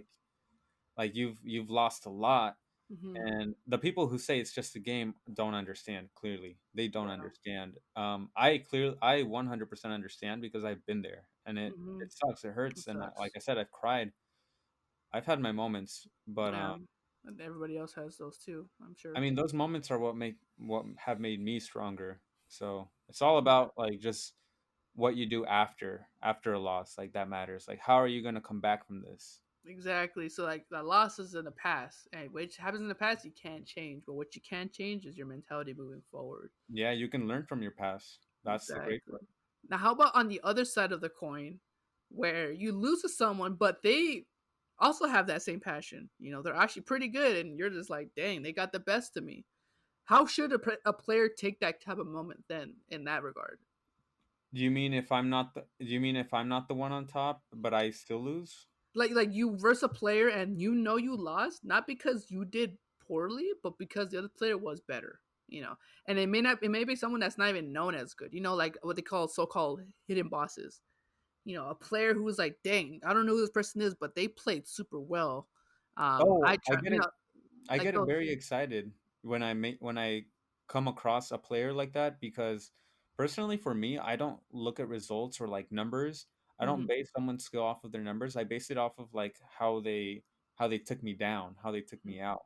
like you've lost a lot. Hmm. And the people who say it's just a game don't understand. Clearly, they don't Yeah. understand. I 100% understand because I've been there, and Hmm. it sucks. It It hurts, and like sucks. I said, I've cried. I've had my moments, but Yeah. And everybody else has those too, I'm I sure. mean, those moments are what have made me stronger. So it's all Yeah. about like just what you do after a loss, like that matters. Like how are you gonna come back from this? Exactly. So like the loss is in the past, and which happens in the past you can't change. But what you can change is your mentality moving forward. Yeah, you can learn from your past. That's the great Exactly. part. Now, how about on the other side of the coin, where you lose to someone, but they also have that same passion? You know, they're actually pretty good, and you're just like, dang, they got the best of me. How should a player take that type of moment then in that regard? Do you mean if I'm not the one on top, but I still lose? Like you verse a player and you know you lost, not because you did poorly, but because the other player was better. You know, and it may be someone that's not even known as good. You know, like what they call so-called hidden bosses. You know, a player who was like, dang, I don't know who this person is, but they played super well. I Oh, try, you know, I like get those. very excited when I come across a player like that because personally for me, I don't look at results or like numbers. I don't Hmm. base someone's skill off of their numbers. I base it off of like how they took me down, how they took me out.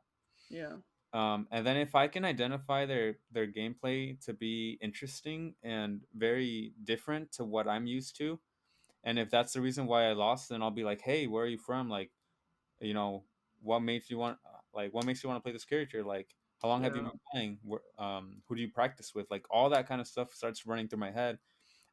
Yeah, And then if I can identify their gameplay to be interesting and very different to what I'm used to, and if that's the reason why I lost, then I'll be like, hey, where are you from? Like, you know, what makes you want what makes you want to play this character? Like, how long have you yeah, been playing? Who do you practice with? Like, all that kind of stuff starts running through my head,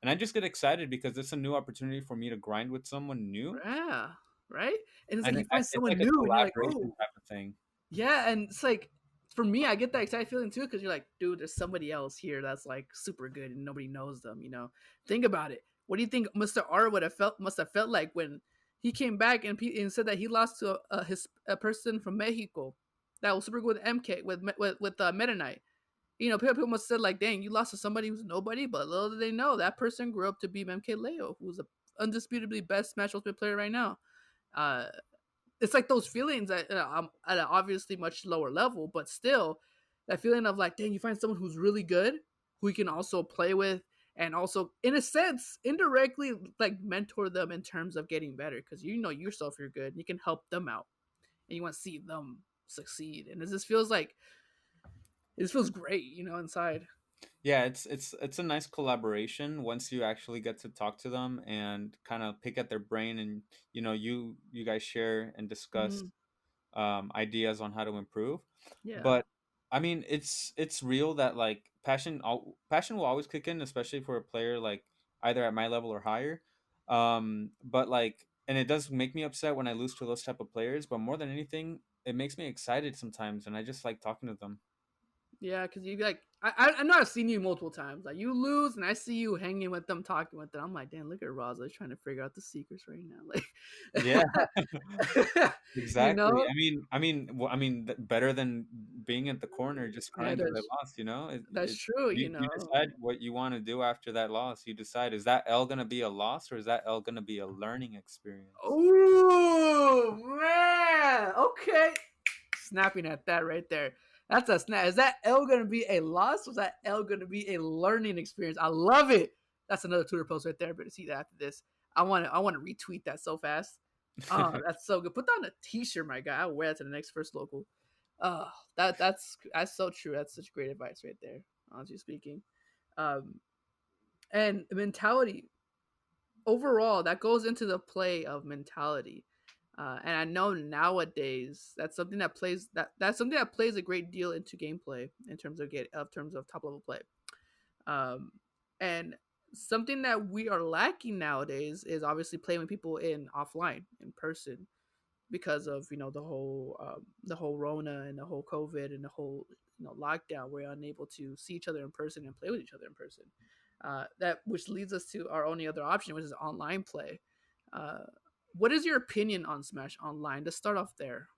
and I just get excited because it's a new opportunity for me to grind with someone new, yeah, right. And it's like and you find it's someone like a new, and you're like, collaboration oh, type of thing. yeah, and it's like for me, I get that excited feeling too because you're like, dude, there's somebody else here that's like super good and nobody knows them. You know, think about it. What do you think Mr. R would have felt? Must have felt like when he came back and said that he lost to a person from Mexico that was super good with MK with Meta Knight. You know, people must have said like, dang, you lost to somebody who's nobody, but little did they know that person grew up to be MK Leo, who's a undisputably best Smash Ultimate player right now. Uh, it's like those feelings at an obviously much lower level, but still that feeling of like, dang, you find someone who's really good, who you can also play with, and also, in a sense, indirectly like mentor them in terms of getting better because you know yourself you're good, and you can help them out, and you want to see them succeed, and this feels great, you know, inside. Yeah, it's a nice collaboration once you actually get to talk to them and kind of pick at their brain, and you guys share and discuss Hmm. ideas on how to improve. Yeah, But I mean, it's real that like passion will always kick in, especially for a player like either at my level or higher. But like, and it does make me upset when I lose to those type of players. But more than anything, it makes me excited sometimes, and I just like talking to them. yeah, because you like I know I've seen you multiple times. Like you lose, and I see you hanging with them, talking with them. I'm like, damn, look at Razo. He's trying to figure out the secrets right now. Yeah, Like, you exactly. know, Better than being at the corner just yeah, crying because I lost. that's true. You You know. decide what you want to do after that loss. You decide, is that L gonna be a loss or is that L gonna be a learning experience? Oh man. Okay. Snapping at that right there. That's a snap. Is that L gonna be a loss? Was that L gonna be a learning experience? I love it. That's another Twitter post right there. Better see that after this. I want to retweet that so fast. Oh, that's so good. Put that on a t-shirt, my guy. I'll wear that to the next first local. Oh, that's so true. That's such great advice right there. Honestly speaking, um, and mentality overall that goes into the play of mentality. And I know nowadays that's something that plays a great deal into gameplay in terms of top level play. Um, and something that we are lacking nowadays is obviously playing with people in offline in person because of the whole Rona and the whole COVID and the whole lockdown. We're unable to see each other in person and play with each other in person. That which leads us to our only other option, which is online play. Uh, what is your opinion on Smash Online? Let's start off there.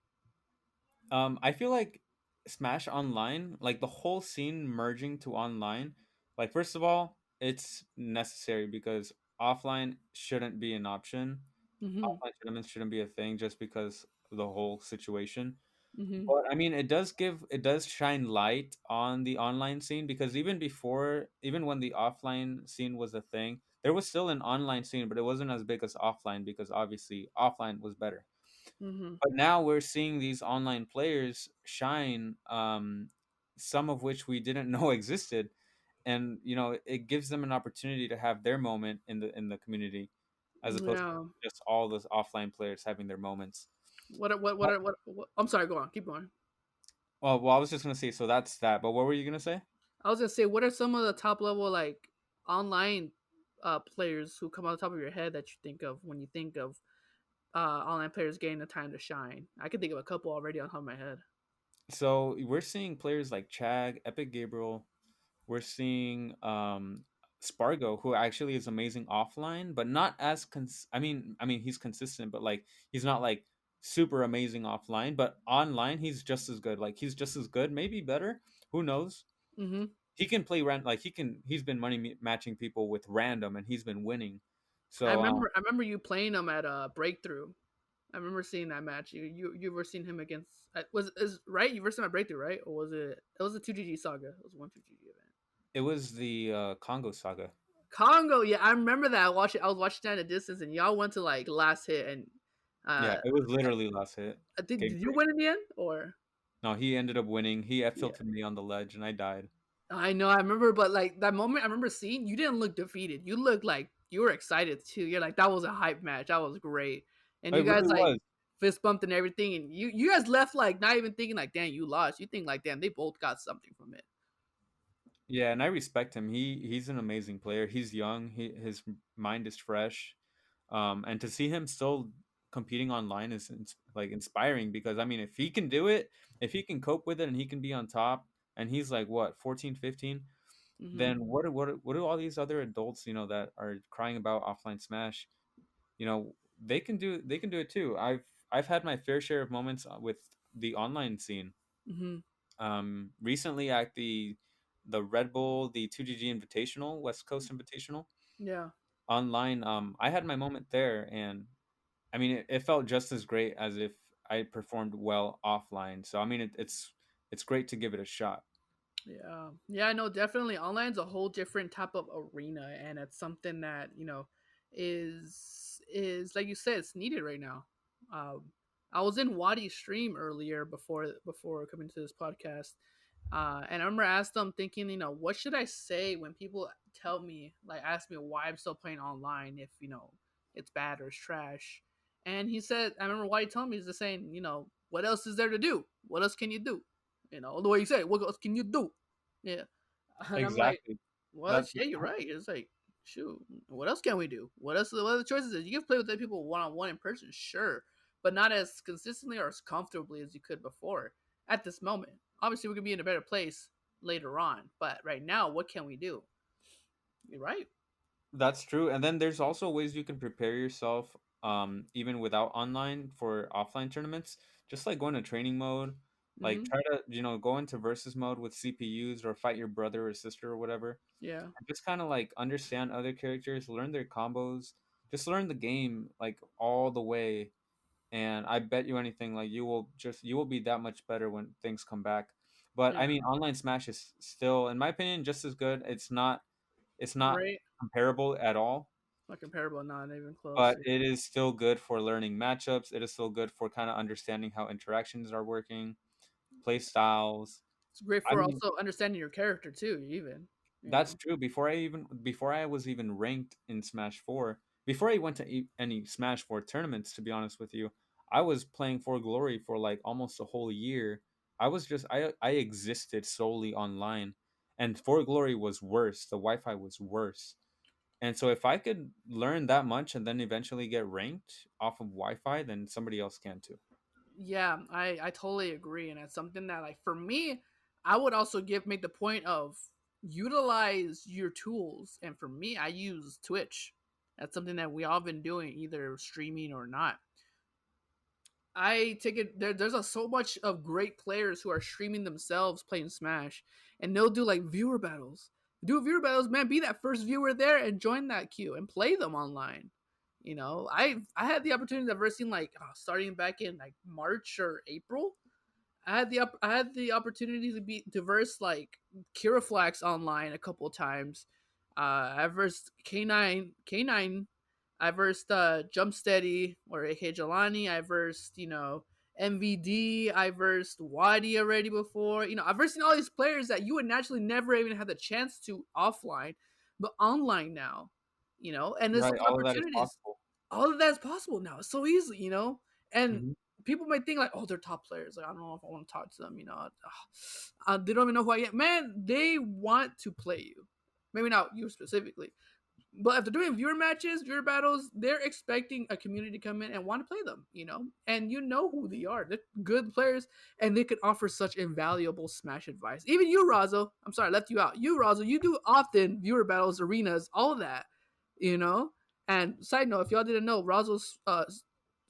I feel like Smash Online, like the whole scene merging to online, like first of all, it's necessary because offline shouldn't be an option. Hmm. Offline tournaments shouldn't be a thing just because of the whole situation. Mhm. But I mean, it does shine light on the online scene because even when the offline scene was a thing, there was still an online scene, but it wasn't as big as offline because obviously offline was better. Mhm. But now we're seeing these online players shine, some of which we didn't know existed, and it gives them an opportunity to have their moment in the community, as opposed Yeah. to just all those offline players having their moments. What I'm sorry, go on. Keep going. Well, I was just gonna say, so that's that. But what were you gonna say? I was gonna say, what are some of the top level like online players who come on the top of your head that you think of when you think of online players getting the time to shine? I can think of a couple already on top of my head. So we're seeing players like Chag, Epic Gabriel. We're seeing Spargo, who actually is amazing offline, but not as I mean he's consistent, but like he's not like super amazing offline. But online, he's just as good. Like he's just as good, maybe better. Who knows? Hmm. He can play like he's been matching people with random, and he's been winning. I So remember I remember you playing him at Breakthrough. I remember seeing that match. You were seeing him against was is right? You versed him at Breakthrough, right? Or was it? It was a 2GG saga. It was one 2GG event. it was the Congo saga. Congo, yeah, I remember that. I was watching that at a distance, and y'all went to like last hit, and Yeah, uh, it was literally last hit. did Game you three. win in the end or? No, he ended up winning. He F Yeah, tilted me on the ledge, and I died. I know. I remember, but like that moment, I remember seeing you didn't look defeated. You looked like you were excited too. You're like that was a hype match. That was great, and It you guys really like was. fist bumped and everything, and you guys left like not even thinking like, damn, you lost. You think like, damn, they both got something from it. Yeah, and I respect him. He's an amazing player. He's young. His mind is fresh. And to see him still competing online is like inspiring because I mean, if he can do it, if he can cope with it, and he can be on top, and he's like what 14, 15, Hmm. then what do all these other adults that are crying about offline Smash? They can do it too. I've had my fair share of moments with the online scene. Hmm. Recently at the Red Bull, the 2GG Invitational, West Coast Invitational Yeah. online. I had my moment there, and I mean, it felt just as great as if I performed well offline. So I mean, it's great to give it a shot. Yeah, yeah, no, definitely. Online's a whole different type of arena, and it's something that is like you said, it's needed right now. Um, I was in Wadi's stream earlier before coming to this podcast, and I remember I asked them thinking, what should I say when people tell me, like, ask me why I'm still playing online if it's bad or it's trash. And he said, I remember Wadi telling me, he's just saying, what else is there to do? What else can you do? The way you say it, what else can you do? Yeah. And I'm like, Exactly. well, That's yeah, you're right. It's like, shoot, what else can we do? What other choices is? You can play with other people one on one in person, sure, but not as consistently or as comfortably as you could before at this moment. Obviously, we could be in a better place later on, but right now, what can we do? You're right. That's true. And then there's also ways you can prepare yourself, even without online for offline tournaments. Just like go into training mode, like Mm-hmm. try to, go into versus mode with CPUs or fight your brother or sister or whatever. Yeah. And just kind of like understand other characters, learn their combos, just learn the game like all the way. And I bet you anything, like you will be that much better when things come back. But Yeah. I mean, online Smash is still, in my opinion, just as good. It's not Great. comparable at all, Not comparable. Not even close. but it is still good for learning matchups. It is still good for kind of understanding how interactions are working, play styles. It's great I for mean, also understanding your character too. Even. that's true. Before I was even ranked in Smash 4, before I went to any Smash 4 tournaments, to be honest with you, I was playing For Glory for like almost a whole year. I existed solely online, and For Glory was worse. The Wi-Fi was worse. And so if I could learn that much and then eventually get ranked off of Wi-Fi, then somebody else can too. Yeah, I totally agree, and it's something that like for me, I would also give make the point of utilize your tools, and for me, I use Twitch. That's something that we all been doing, either streaming or not. I take it there's so much of great players who are streaming themselves playing Smash, and they'll do like viewer battles. Do viewer battles, man. Be that first viewer there and join that queue and play them online. I had the opportunity. I've ever seen like starting back in like March or April. I had the opportunity to be diverse like Kiraflax online a couple of times. I versed K9. I versed Jump Steady or AK Jelani. I versed, MVD. I versed Wadi already before. I've versed all these players that you would naturally never even have the chance to offline, but online now. And there's Right, those all of that is opportunities. possible. All of that's possible now. It's so easy, and Hmm. people might think like, oh, they're top players. Like, I don't know if I want to talk to them. They don't even know who I am. Man, they want to play you. Maybe not you specifically, but if they're doing viewer matches, viewer battles, they're expecting a community to come in and want to play them. And you know who they are. They're good players, and they could offer such invaluable Smash advice. Even you, Razo. I'm sorry, I left you out. You, Razo, you do often viewer battles, arenas, all of that. You know. And side note, if y'all didn't know, Razo's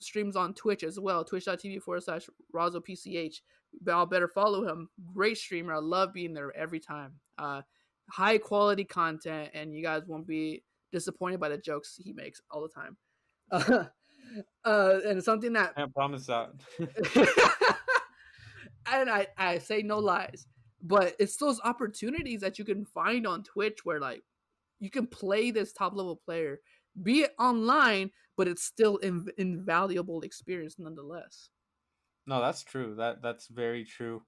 streams on Twitch as well, twitch.tv/RazoPCH. Y'all better follow him. Great streamer. I love being there every time. High quality content, and you guys won't be disappointed by the jokes he makes all the time. And it's something that, Can't promise that. and I say no lies, but it's those opportunities that you can find on Twitch where like you can play this top level player, be it online, but it's still invaluable experience nonetheless. No, that's true. That's very true.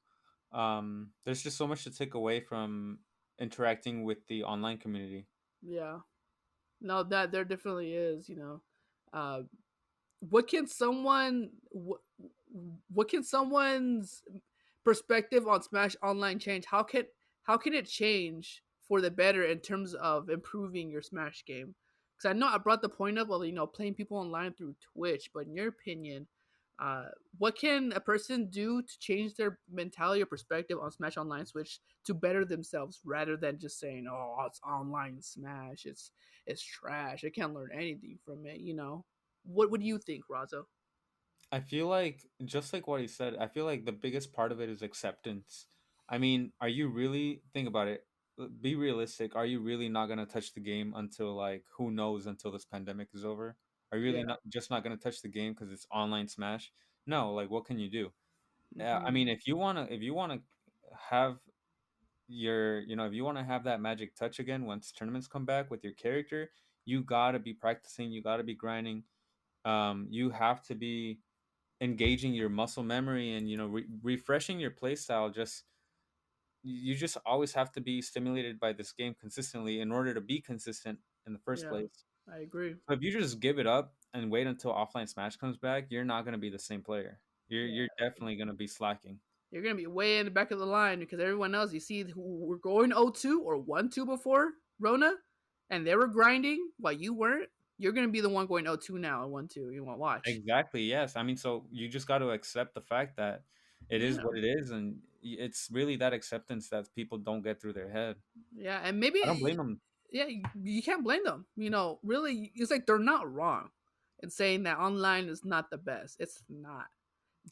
There's just so much to take away from interacting with the online community. Yeah, no, that there definitely is. Uh, what can someone what can someone's perspective on Smash Online change? How can it change for the better in terms of improving your Smash game? Because I know I brought the point up of playing people online through Twitch, but in your opinion, uh, what can a person do to change their mentality or perspective on Smash Online Switch to better themselves rather than just saying, "Oh, it's online Smash, it's trash. I can't learn anything from it." What do you think, Razo? I feel like just like what he said, I feel like the biggest part of it is acceptance. I mean, are you really think about it? Be realistic. Are you really not gonna touch the game until like who knows until this pandemic is over? Are you really Yeah. not gonna touch the game because it's online Smash? No, like what can you do? I mean, Hmm. if you wanna have if you wanna have that magic touch again once tournaments come back with your character, you gotta be practicing. You gotta be grinding. You have to be engaging your muscle memory and refreshing your playstyle. Just you just always have to be stimulated by this game consistently in order to be consistent in the first Yeah, place. I agree. So if you just give it up and wait until offline Smash comes back, you're not going to be the same player. You're Yeah, definitely going to be slacking. you're gonna be way in the back of the line because everyone else you see who were going 0-2 or 1-2 before Rona, and they were grinding while you weren't. You're gonna be the one going 0-2 now and 1-2. You want to watch? Exactly, yes. I mean, so you just got to accept the fact that it is Yeah, what it is, and it's really that acceptance that people don't get through their head. yeah, and I don't maybe blame them. yeah, you can't blame them. Really, it's like they're not wrong in saying that online is not the best. It's not.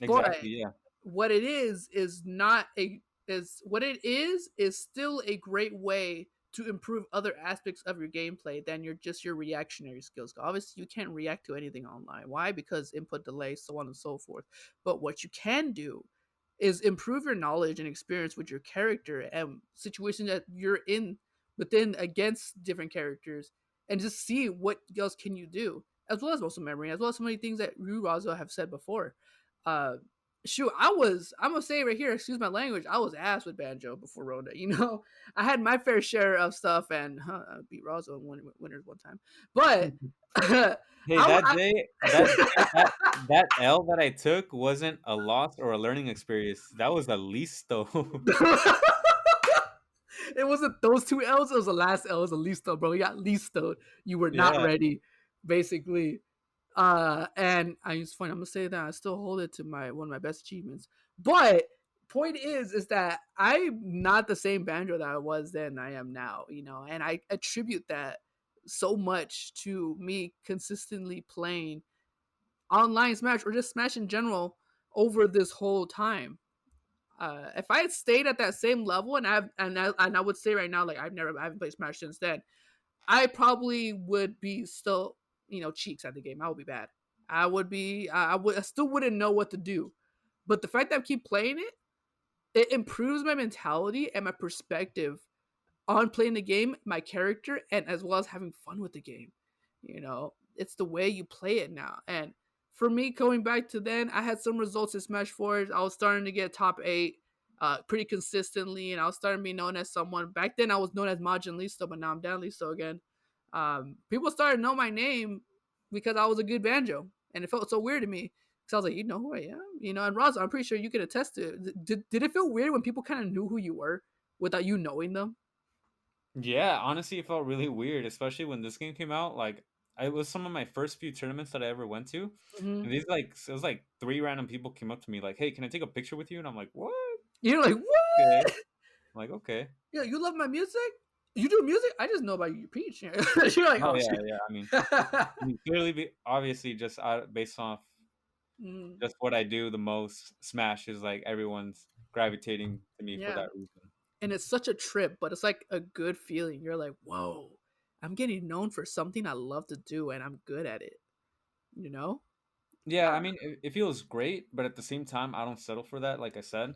But Exactly, yeah. what it is not a is what it is still a great way to improve other aspects of your gameplay than your reactionary skills. Obviously, you can't react to anything online. Why? Because input delay, so on and so forth. But what you can do is improve your knowledge and experience with your character and situations that you're in within against different characters, and just see what else can you do, as well as muscle memory, as well as so many things that you, Razo, have said before. Uh, Shoot, I'm gonna say it right here, excuse my language, I was ass with banjo before Rona. I had my fair share of stuff, and I beat Razo in winners one time, but Hey, I, that L that I took wasn't a loss or a learning experience. That was a listo. it wasn't those two L's, it was the last L. It was a listo, bro. You got listo. You were not Yeah, ready, basically. And I it's funny, I'm gonna say that I still hold it to my one of my best achievements. But point is that I'm not the same banjo that I was then I am now, and I attribute that so much to me consistently playing online Smash or just Smash in general over this whole time. If I had stayed at that same level, and I would say right now, like I haven't played Smash since then, I probably would be still, cheeks at the game. I would be bad. I would be. I still wouldn't know what to do. But the fact that I keep playing it, it improves my mentality and my perspective on playing the game, my character, and as well as having fun with the game. It's the way you play it now. And for me, going back to then, I had some results in Smash 4. I was starting to get top 8 pretty consistently, and I was starting to be known as someone. Back then, I was known as Danlistoo, but now I'm Danlistoo again. People started to know my name because I was a good banjo, and it felt so weird to me. So I was like, you know who I am? And Razo, I'm pretty sure you can attest to it. Did it feel weird when people kind of knew who you were without you knowing them? Yeah, honestly, it felt really weird, especially when this game came out. Like, it was some of my first few tournaments that I ever went to, Mm-hmm. and these like it was like three random people came up to me like, "Hey, can I take a picture with you?" And I'm like, "What? You're like, Okay." what? I'm like, "Okay." Yeah, you love my music? You do music? I just know about you, Peach. You're like, Oh oh yeah, shit. yeah. I mean, clearly, obviously, just based off Mm, just what I do the most, Smash is like everyone's gravitating to me for yeah, that reason. and it's such a trip, but it's like a good feeling. You're like, whoa, I'm getting known for something I love to do, and I'm good at it. You know? Yeah, I Uh, mean, it feels great, but at the same time, I don't settle for that. Like I said,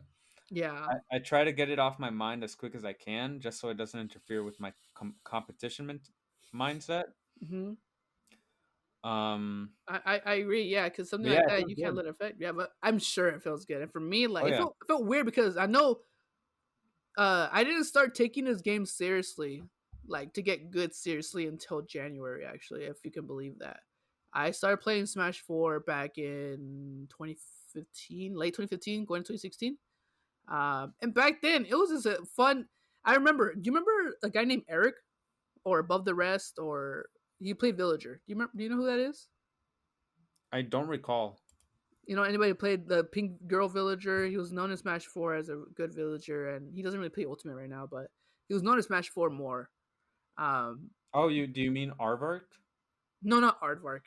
yeah. I try to get it off my mind as quick as I can, just so it doesn't interfere with my competition mindset. hmm Um, I agree. Yeah, because something but yeah, like it that feels you can't good. let it affect. Yeah, but I'm sure it feels good. And for me, like Oh yeah. it felt weird because I know I didn't start taking this game seriously, like to get good seriously until January. Actually, if you can believe that, I started playing Smash 4 back in 2015, late 2015, going to 2016. And back then, it was just a fun. I remember. Do you remember a guy named Eric or Above the Rest or he played Villager? Do you remember? Do you know who that is? I don't recall. Anybody who played the Pink Girl Villager? He was known in Smash 4 as a good villager, and he doesn't really play Ultimate right now, but he was known in Smash 4 more. Um, Oh, you do you mean Arvark? no, not Aardvark.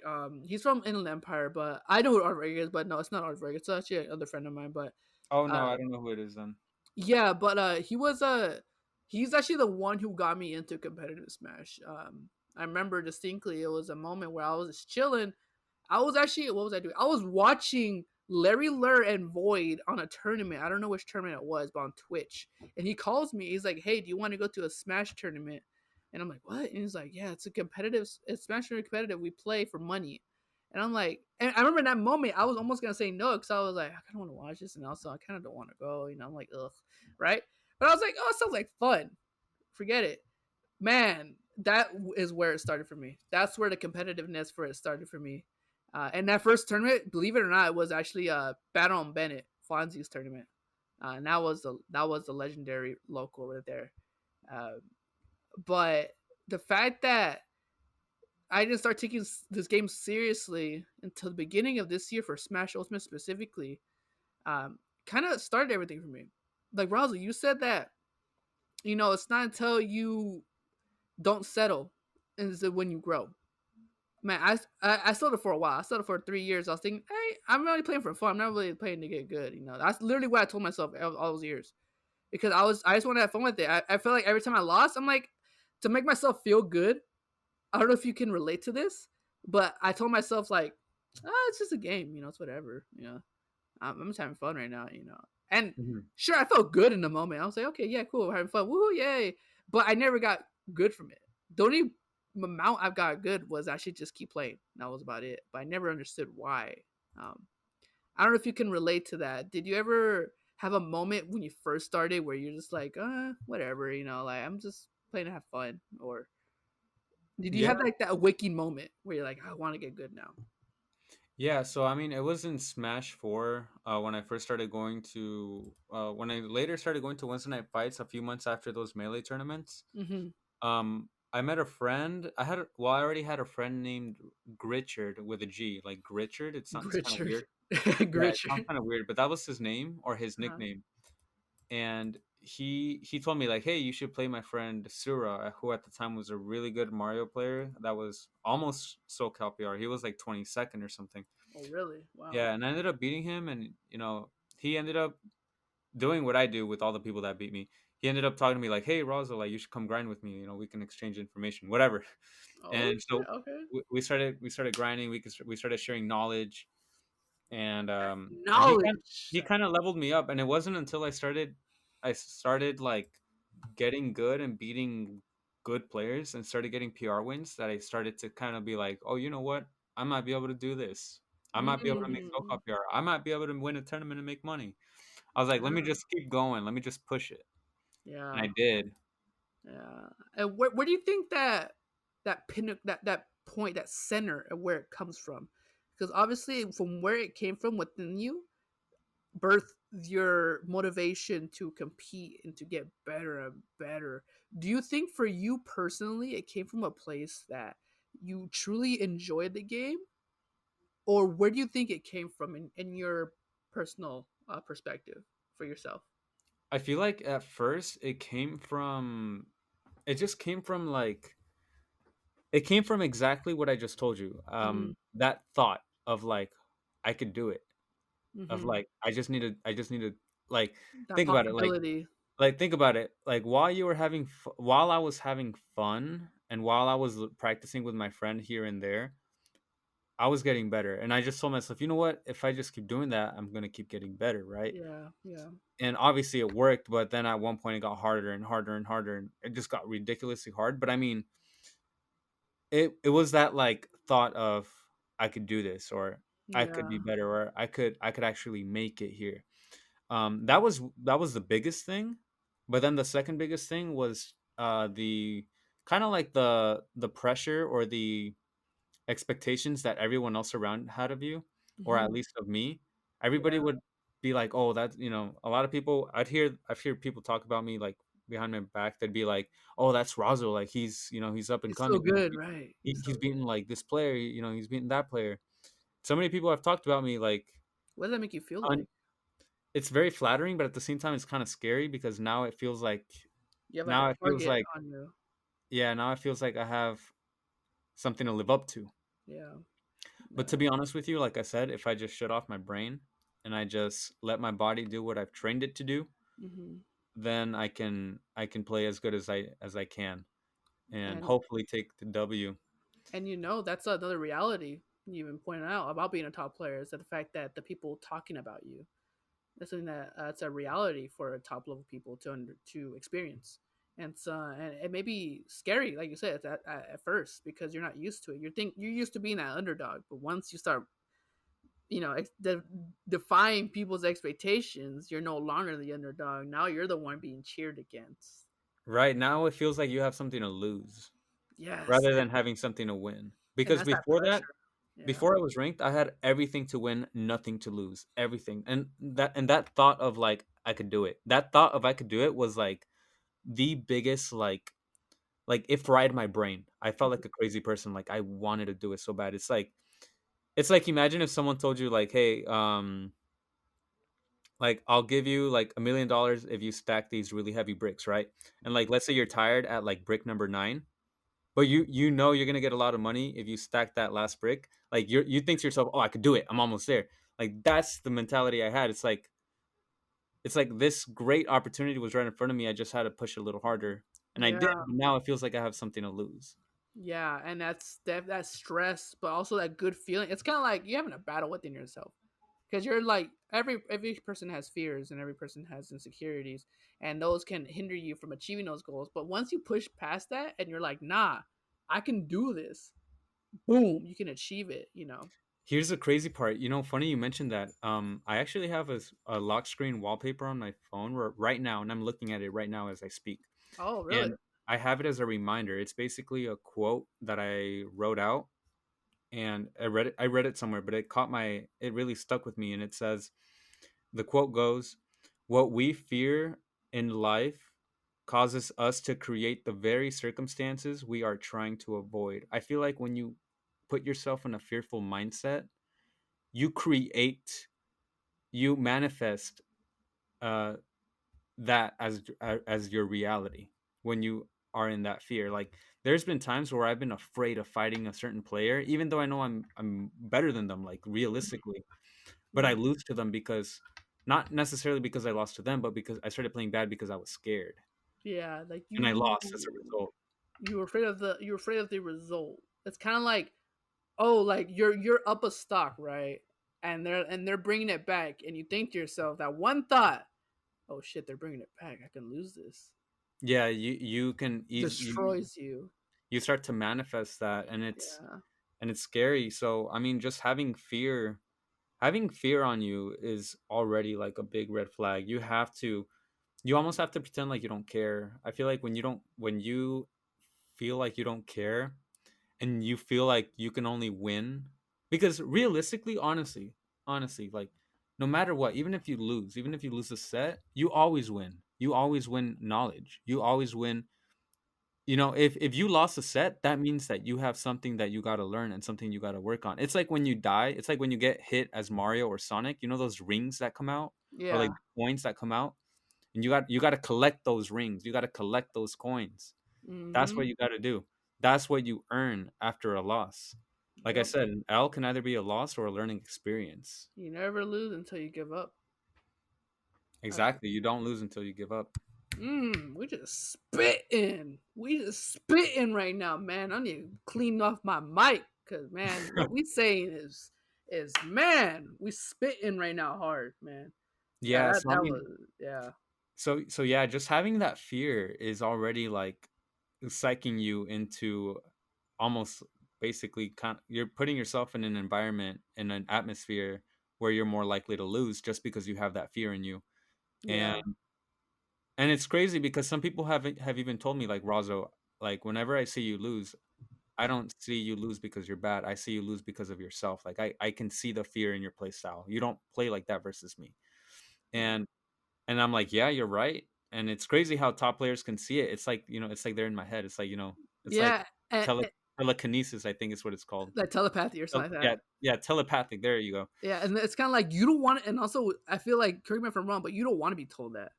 He's from Inland Empire, but I know who Aardvark is, but no, it's not Aardvark. It's actually another friend of mine, but Oh no, uh, I don't know who it is then. yeah, but he's actually the one who got me into competitive Smash. I remember distinctly it was a moment where I was just chilling. I was actually what was I doing? I was watching Larry Lur and Void on a tournament. I don't know which tournament it was, but on Twitch. And he calls me. He's like, "Hey, do you want to go to a Smash tournament?" And I'm like, "What?" And he's like, "Yeah, it's Smash tournament competitive. We play for money." And I'm like, and I remember in that moment, I was almost gonna say no because I was like, I kind of want to watch this, and also I kind of don't want to go. I'm like, ugh, right? But I was like, oh, it sounds like fun. Forget it, man. That is where it started for me. That's where the competitiveness for it started for me. And that first tournament, believe it or not, was actually Battle on Bennett, Fonzie's tournament, and that was the legendary local right there. Uh, but the fact that I didn't start taking this game seriously until the beginning of this year for Smash Ultimate specifically, kind of started everything for me. Like Razo, you said that it's not until you don't settle is it when you grow. Man, I settled for a while. I settled for 3 years. I was thinking, hey, I'm only playing for fun. I'm not really playing to get good. That's literally what I told myself all those years because I just want to have fun with it. I feel like every time I lost, I'm like to make myself feel good. I don't know if you can relate to this, but I told myself like, it's just a game. It's whatever. I'm just having fun right now. And Mhm. sure, I felt good in the moment. I was like, okay, yeah, cool, we're having fun, woohoo, yay! But I never got good from it. The only amount I've got good was actually just keep playing. That was about it. But I never understood why. Um, I don't know if you can relate to that. Did you ever have a moment when you first started where you're just like, whatever, like I'm just playing to have fun, or did you Yeah, have like that waking moment where you're like, I want to get good now? yeah. So I mean, it was in Smash Four when I first started going to when I later started going to Wednesday night fights a few months after those melee tournaments. Mm-hmm. I met a friend. I already had a friend named Gritchard with a G, like Gritchard. It sounds kind of Gritcher, weird. Yeah, it sounds Gritcher. kind of weird, but that was his name or his Uh-huh. nickname. And he told me like, hey, you should play my friend Sura, who at the time was a really good Mario player. That was almost SoCal PR. He was like 22nd or something. Oh, really? Wow. Yeah, and I ended up beating him, and he ended up doing what I do with all the people that beat me. He ended up talking to me like, "Hey, Razo, like you should come grind with me. We can exchange information, whatever." Oh And shit. so Okay. we started grinding. We started sharing knowledge, and he Knowledge. kind of leveled me up. And it wasn't until I started I started like getting good and beating good players and started getting PR wins that I started to kind of be like, oh, you know what? I might be able to do this. I might be able to make Mm, SoCal PR. I might be able to win a tournament and make money. I was like, let me yeah, just keep going. Let me just push it. And I yeah, did. yeah. And where do you think that pin that point, that center of where it comes from? Because obviously, from where it came from within you, birth your motivation to compete and to get better and better. Do you think for you personally, it came from a place that you truly enjoyed the game, or where do you think it came from in your personal perspective for yourself? I feel like at first it just came from like it came from exactly what I just told you. Mm-hmm. That thought of like I could do it. Of Mm-hmm. like I just need to like That think about it. possibility. Like think about it. Like while you were while I was having fun and while I was practicing with my friend here and there, I was getting better. And I just told myself, you know what? If I just keep doing that, I'm gonna keep getting better, right? Yeah, yeah, And obviously it worked, but then at one point it got harder and harder and harder, and it just got ridiculously hard. But I mean, it was that like thought of I could do this, or I could be yeah. better, or I could actually make it here. That was the biggest thing, but then the second biggest thing was the kind of like the pressure or the expectations that everyone else around had of you, or at Hmm. least of me. Everybody Yeah, would be like, "Oh, that's you know." A lot of people I'd hear people talk about me like behind my back. They'd be like, "Oh, that's Razo. Like he's you know he's up and he's so coming. You know good, right? He's so he's good. beating like this player. You know he's beating that player." So many people have talked about me like What does that make you feel on. like? It's very flattering, but at the same time, it's kind of scary because You have like a now it feels target like on you. yeah, now it feels like I have something to live up to. Yeah, But to yeah. be honest with you, like I said, if I just shut off my brain and I just let my body do what I've trained it to do, Hmm. then I can play as good as I can and And hopefully take the W. that's another reality you even pointed out about being a top player is that the fact that the people talking about you, that's something that it's a reality for top level people to experience. And so, and it may be scary, like you said, at first because you're not used to it. You're used to being that underdog, but once you start, defying people's expectations, you're no longer the underdog. Now you're the one being cheered against. Right now, it feels like you have something to lose Yes, rather than having something to win. and Because that's that before that, pressure. Yeah. before I was ranked, I had everything to win, nothing to lose, everything. And that thought of like I could do it. That thought of I could do it was like the biggest like it fried my brain. I felt like a crazy person. Like I wanted to do it so bad. It's like imagine if someone told you like, hey, like I'll give you like $1 million if you stack these really heavy bricks, right? And like let's say you're tired at like brick number 9, but you know you're gonna get a lot of money if you stack that last brick. Like you think to yourself, oh, I could do it. I'm almost there. Like that's the mentality I had. It's like this great opportunity was right in front of me. I just had to push a little harder, and I did. Yeah. But now it feels like I have something to lose. Yeah, and that stress, but also that good feeling. It's kind of like you're having a battle within yourself because you're like every person has fears and every person has insecurities, and those can hinder you from achieving those goals. But once you push past that and you're like, nah, I can do this. Boom, you can achieve it. Here's the crazy part. You know, funny you mentioned that. I actually have a lock screen wallpaper on my phone right now, and I'm looking at it right now as I speak. Oh, really? And I have it as a reminder. It's basically a quote that I wrote out, and I read it somewhere, but it really stuck with me. And it says, the quote goes, "What we fear in life causes us to create the very circumstances we are trying to avoid." I feel like when you put yourself in a fearful mindset, you create, you manifest uh, that as your reality when you are in that fear. Like there's been times where I've been afraid of fighting a certain player, even though I know I'm better than them, like realistically, but I Mhm. lose to them because not necessarily because I lost to them, but because I started playing bad because I was scared Yeah, like and I lost as a result. you were afraid of the result. It's kind of like, oh, like you're up a stock, right? And they're bringing it back, and you think to yourself that one thought. oh shit, they're bringing it back. I can lose this. Yeah, you can easily Destroys you. you start to manifest that, Yeah. and it's scary. So I mean, just having fear on you is already like a big red flag. You almost have to pretend like you don't care. I feel like when you feel like you don't care and you feel like you can only win, because realistically, honestly, like no matter what, even if you lose a set, you always win. You always win knowledge. You always win. If you lost a set, that means that you have something that you got to learn and something you got to work on. It's like when you die, it's like when you get hit as Mario or Sonic, those rings that come out, or like Yeah. coins that come out, and you got to collect those rings. You got to collect those coins. That's Mm-hmm. what you got to do. That's what you earn after a loss. Like I Yep. said, an L can either be a loss or a learning experience. You never lose until you give up. That's Exactly. You don't lose until you give up. we just spitting. We just spitting right now, man. I need to clean off my mic because man, what we saying is man, we spitting right now hard, man. Yeah, Yeah. So I that mean, was yeah. so yeah, just having that fear is already like psyching you into almost basically you're putting yourself in an environment, in an atmosphere where you're more likely to lose just because you have that fear in you. And Yeah. it's crazy because some people have even told me, like, Razo, like, whenever I see you lose, I don't see you lose because you're bad. I see you lose because of yourself. Like, I can see the fear in your play style. You don't play like that versus me. Yeah. And I'm like, yeah, you're right. And it's crazy how top players can see it. It's like, it's like they're in my head. It's like, it's like Yeah. And, tele telekinesis, I think is what it's called. like telepathy or something like Yeah, that. yeah, telepathic. There you go. Yeah, and it's kind of like you don't want it, and also I feel like correct me if I'm wrong, but you don't want to be told that.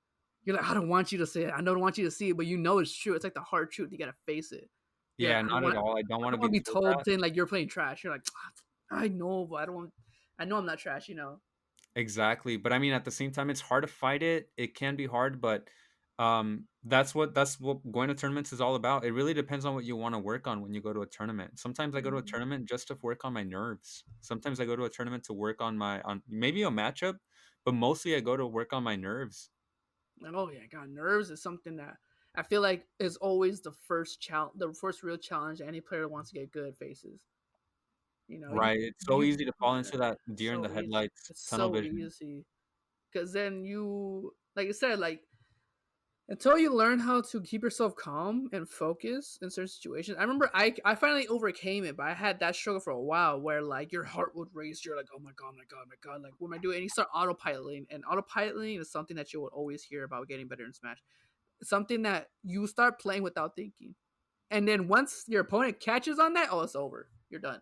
You're like, I don't want you to say it. I don't want you to see it, but you know it's true. It's like the hard truth. You gotta face it. You're like, Yeah, not at all. I don't I want to don't be want to be told told that. saying like you're playing trash. You're like, I know, but I don't want. I know I'm not trash. Exactly. But I mean, at the same time, it's hard to fight it. It can be hard, but that's what going to tournaments is all about. It really depends on what you want to work on when you go to a tournament. Sometimes I go to a Mhm. tournament just to work on my nerves. Sometimes I go to a tournament to work on maybe a matchup, but mostly I go to work on my nerves. And oh yeah, God, nerves is something that I feel like is always the first challenge, the first real challenge any player that wants to get good faces. You Right. It's so you easy to fall yeah, into that deer in so the easy. headlights, It's tunnel so vision. easy because then like I said, like until you learn how to keep yourself calm and focus in certain situations. I remember I finally overcame it, but I had that struggle for a while where like your heart would race. You're like, oh my god, my god, my god, like what am I doing? And you start autopiloting, and autopiloting is something that you will always hear about getting better in Smash. It's something that you start playing without thinking, and then once your opponent catches on that, oh, it's over. You're done.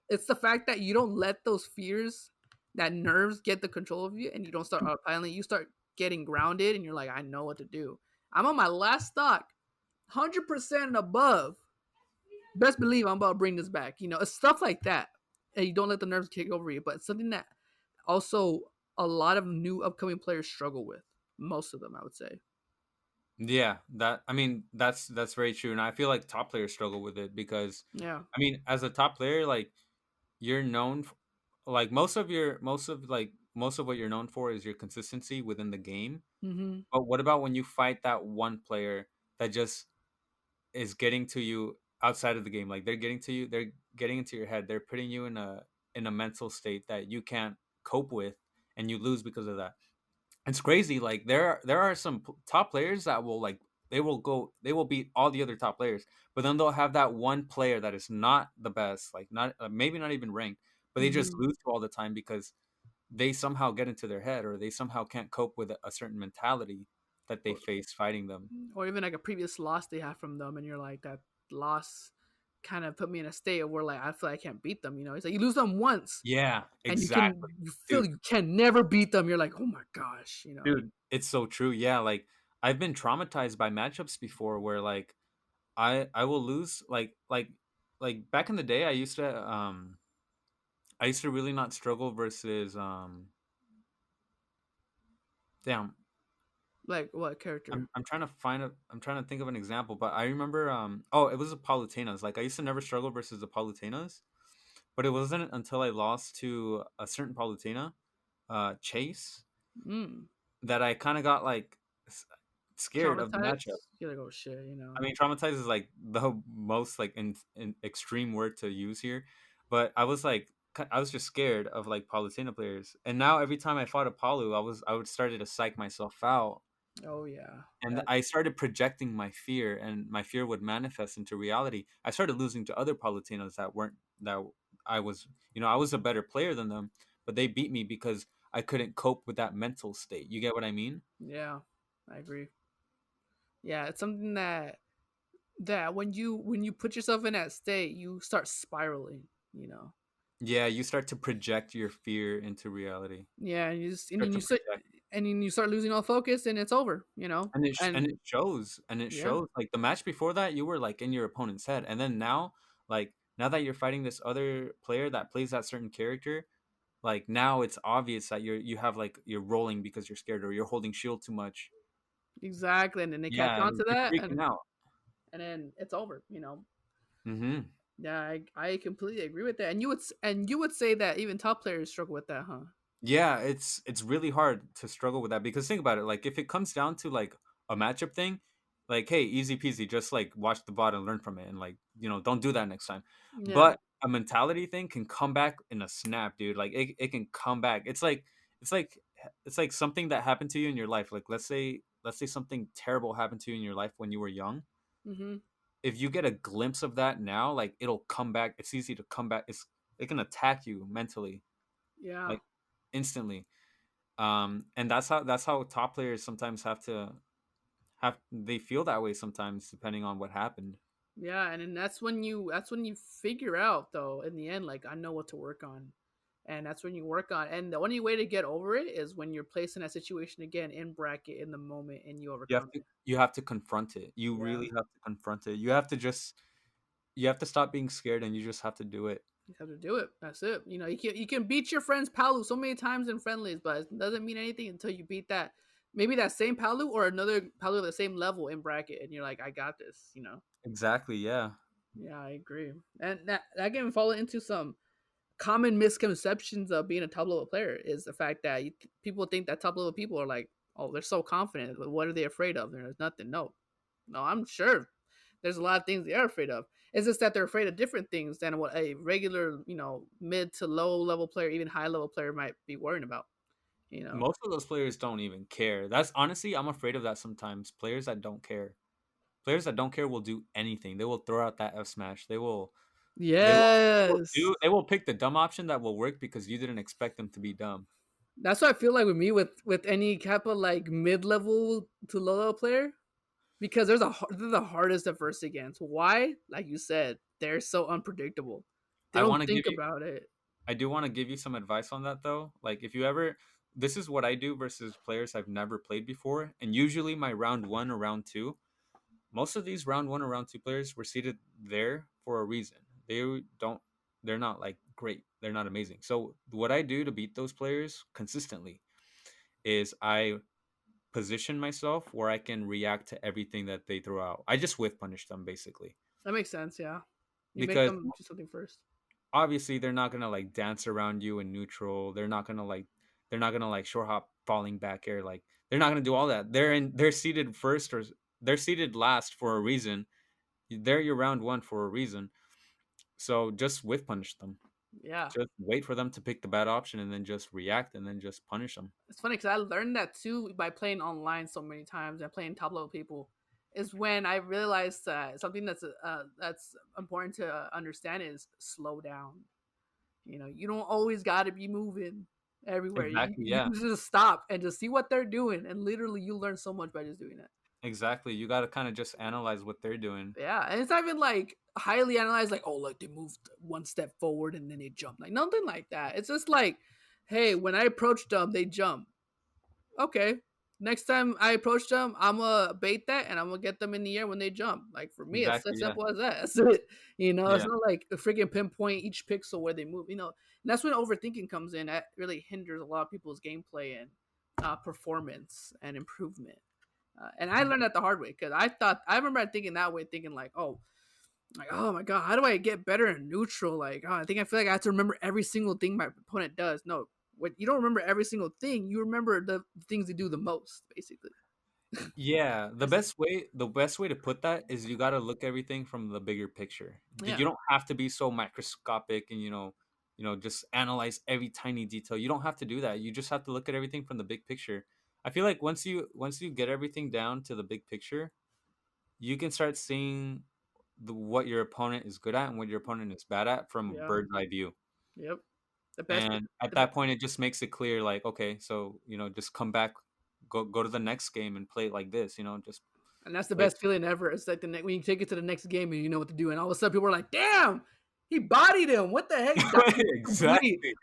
It's the fact that you don't let those fears, that nerves get the control of you, and you don't start autopiloting. You start getting grounded, and you're like, I know what to do. I'm on my last stock, 100% above. Best believe I'm about to bring this back. It's stuff like that, and you don't let the nerves kick over you. But it's something that also a lot of new upcoming players struggle with. Most of them, I would say. Yeah, that I mean that's very true, and I feel like top players struggle with it because, Yeah. I mean, as a top player, like, you're known like most of what you're known for is your consistency within the game. Mm-hmm. But what about when you fight that one player that just is getting to you outside of the game? Like, they're getting into your head. They're putting you in a mental state that you can't cope with, and you lose because of that. It's crazy. Like, there are some top players that will, like, they will beat all the other top players, but then they'll have that one player that is not the best, like, not maybe not even ranked, but they just Mm-hmm. lose to all the time because they somehow get into their head, or they somehow can't cope with a certain mentality that they Or, face fighting them. or even like a previous loss they have from them, and you're like, that loss kind of put me in a state of where like I feel like I can't beat them. It's like you lose them once, Yeah, and exactly. you feel Dude, you can never beat them. You're like, oh my gosh. dude, it's so true. Yeah, like, I've been traumatized by matchups before where, like, I will lose, like back in the day, I used to really not struggle versus damn, Like what character? I'm trying to think of an example, but I remember, oh, it was the Palutenas. Like, I used to never struggle versus the Palutenas, but it wasn't until I lost to a certain Palutena, Chase, Mm. that I kind of got like scared of the matchup. Traumatized. You're like, oh shit, you know. I mean, traumatized is like the most like in extreme word to use here, but I was like I was just scared of like Palutena players, and now every time I fought a Palu, I would started to psych myself out, Oh yeah, and that I started projecting my fear, and my fear would manifest into reality. I started losing to other Palutenos that weren't that I was, I was a better player than them, but they beat me because I couldn't cope with that mental state. You get what I mean? yeah, I agree. Yeah, it's something that when you put yourself in that state, you start spiraling. You know. Yeah, you start to project your fear into reality. Yeah, and you just and Start then to you sit project. and then you start losing all focus, and it's over. You know. And And it shows, and it yeah, shows. Like the match before that, you were like in your opponent's head, and then now, like now that you're fighting this other player that plays that certain character, like now it's obvious that you have like you're rolling because you're scared or you're holding shield too much. exactly. And then they catch Yeah, on to you're that, freaking out. and then it's over. You know. Hmm. Yeah, I completely agree with that. And you would say that even top players struggle with that, huh? Yeah, it's really hard to struggle with that because think about it. Like if it comes down to like a matchup thing, like hey, easy peasy, just like watch the bot and learn from it, and like don't do that next time. Yeah. But a mentality thing can come back in a snap, dude. Like it can come back. It's like it's like something that happened to you in your life. Like let's say something terrible happened to you in your life when you were young. Mhm. If you get a glimpse of that now, like it'll come back. It's easy to come back. It can attack you mentally, Yeah. like instantly. And that's how top players sometimes have they feel that way sometimes depending on what happened. Yeah, and then that's when you figure out though in the end like I know what to work on. And that's when you work on and the only way to get over it is when you're placed in that situation again in bracket in the moment and you overcome it. You have to confront it. You Yeah. really have to confront it. You have to stop being scared, and you just have to do it. You have to do it. That's it. You know, you can beat your friend's Palu so many times in friendlies, but it doesn't mean anything until you beat that maybe that same Palu or another Palu of the same level in bracket, and you're like, I got this. You know. Exactly, yeah. Yeah, I agree. And that can fall into some common misconceptions of being a top level player is the fact that people think that top level people are like, oh, they're so confident. But what are they afraid of? There's nothing. No, no, I'm sure there's a lot of things they are afraid of. It's just that they're afraid of different things than what a regular, mid to low level player, even high level player might be worrying about. You know. Most of those players don't even care. That's honestly, I'm afraid of that sometimes. Players that don't care. Players that don't care will do anything. They will throw out that F smash. Yes. They will pick the dumb option that will work because you didn't expect them to be dumb. That's what I feel like with me with any type of like mid level to low level player because they're the hardest at first against. Why? Like you said, they're so unpredictable. They I don't want to give think you about it. I do want to give you some advice on that though. Like if you ever this is what I do versus players I've never played before, and usually my round 1 or round 2, most of these round 1 or round 2 players were seated there for a reason. Don't they're not like great. They're not amazing. So what I do to beat those players consistently is I position myself where I can react to everything that they throw out. I just whiff punish them basically. That makes sense. Yeah, you make Because them do something first. obviously they're not gonna like dance around you in neutral. They're not gonna like short hop falling back air. Like they're not gonna do all that. They're seated first or they're seated last for a reason. They're your round 1 for a reason. So just whiff punish them. Yeah, Just wait for them to pick the bad option and then just react and then just punish them. it's funny because I learned that too by playing online so many times and playing top level people. Is when I realized that something that's important to understand is slow down. You know, you don't always got to be moving everywhere. You, Exactly. you Yeah. just stop and just see what they're doing, and literally you learn so much by just doing it. Exactly. You got to kind of just analyze what they're doing. Yeah, and it's not even like highly analyzed, like oh, like they moved one step forward and then they jumped, like nothing like that. It's just like, hey, when I approached them, they jump. Okay, next time I approach them, I'm gonna bait that and I'm gonna get them in the air when they jump. Like for me, it's Exactly. as Yeah. simple as that. That's it. You know, it's Yeah. not like a freaking pinpoint each pixel where they move. You know, and that's when overthinking comes in. That really hinders a lot of people's gameplay and performance and improvement. And I learned that the hard way because I remember thinking that way, thinking like oh my god, how do I get better in neutral? Like oh, I feel like I have to remember every single thing my opponent does. No, What you don't remember every single thing. You remember the things they do the most, basically. Yeah, It's, the best way to put that is you got to look everything from the bigger picture. yeah, You don't have to be so microscopic and just analyze every tiny detail. You don't have to do that. You just have to look at everything from the big picture. I feel like once you get everything down to the big picture, you can start seeing what your opponent is good at and what your opponent is bad at from a yeah, bird's eye view. yep. The best, And at the best, that point, it just makes it clear, like, okay, so just come back, go to the next game and play it like this. Just and that's the play. best feeling ever. It's like when you take it to the next game and you know what to do, and all of a sudden people are like, "Damn, he bodied him! What the heck? That was complete." Exactly.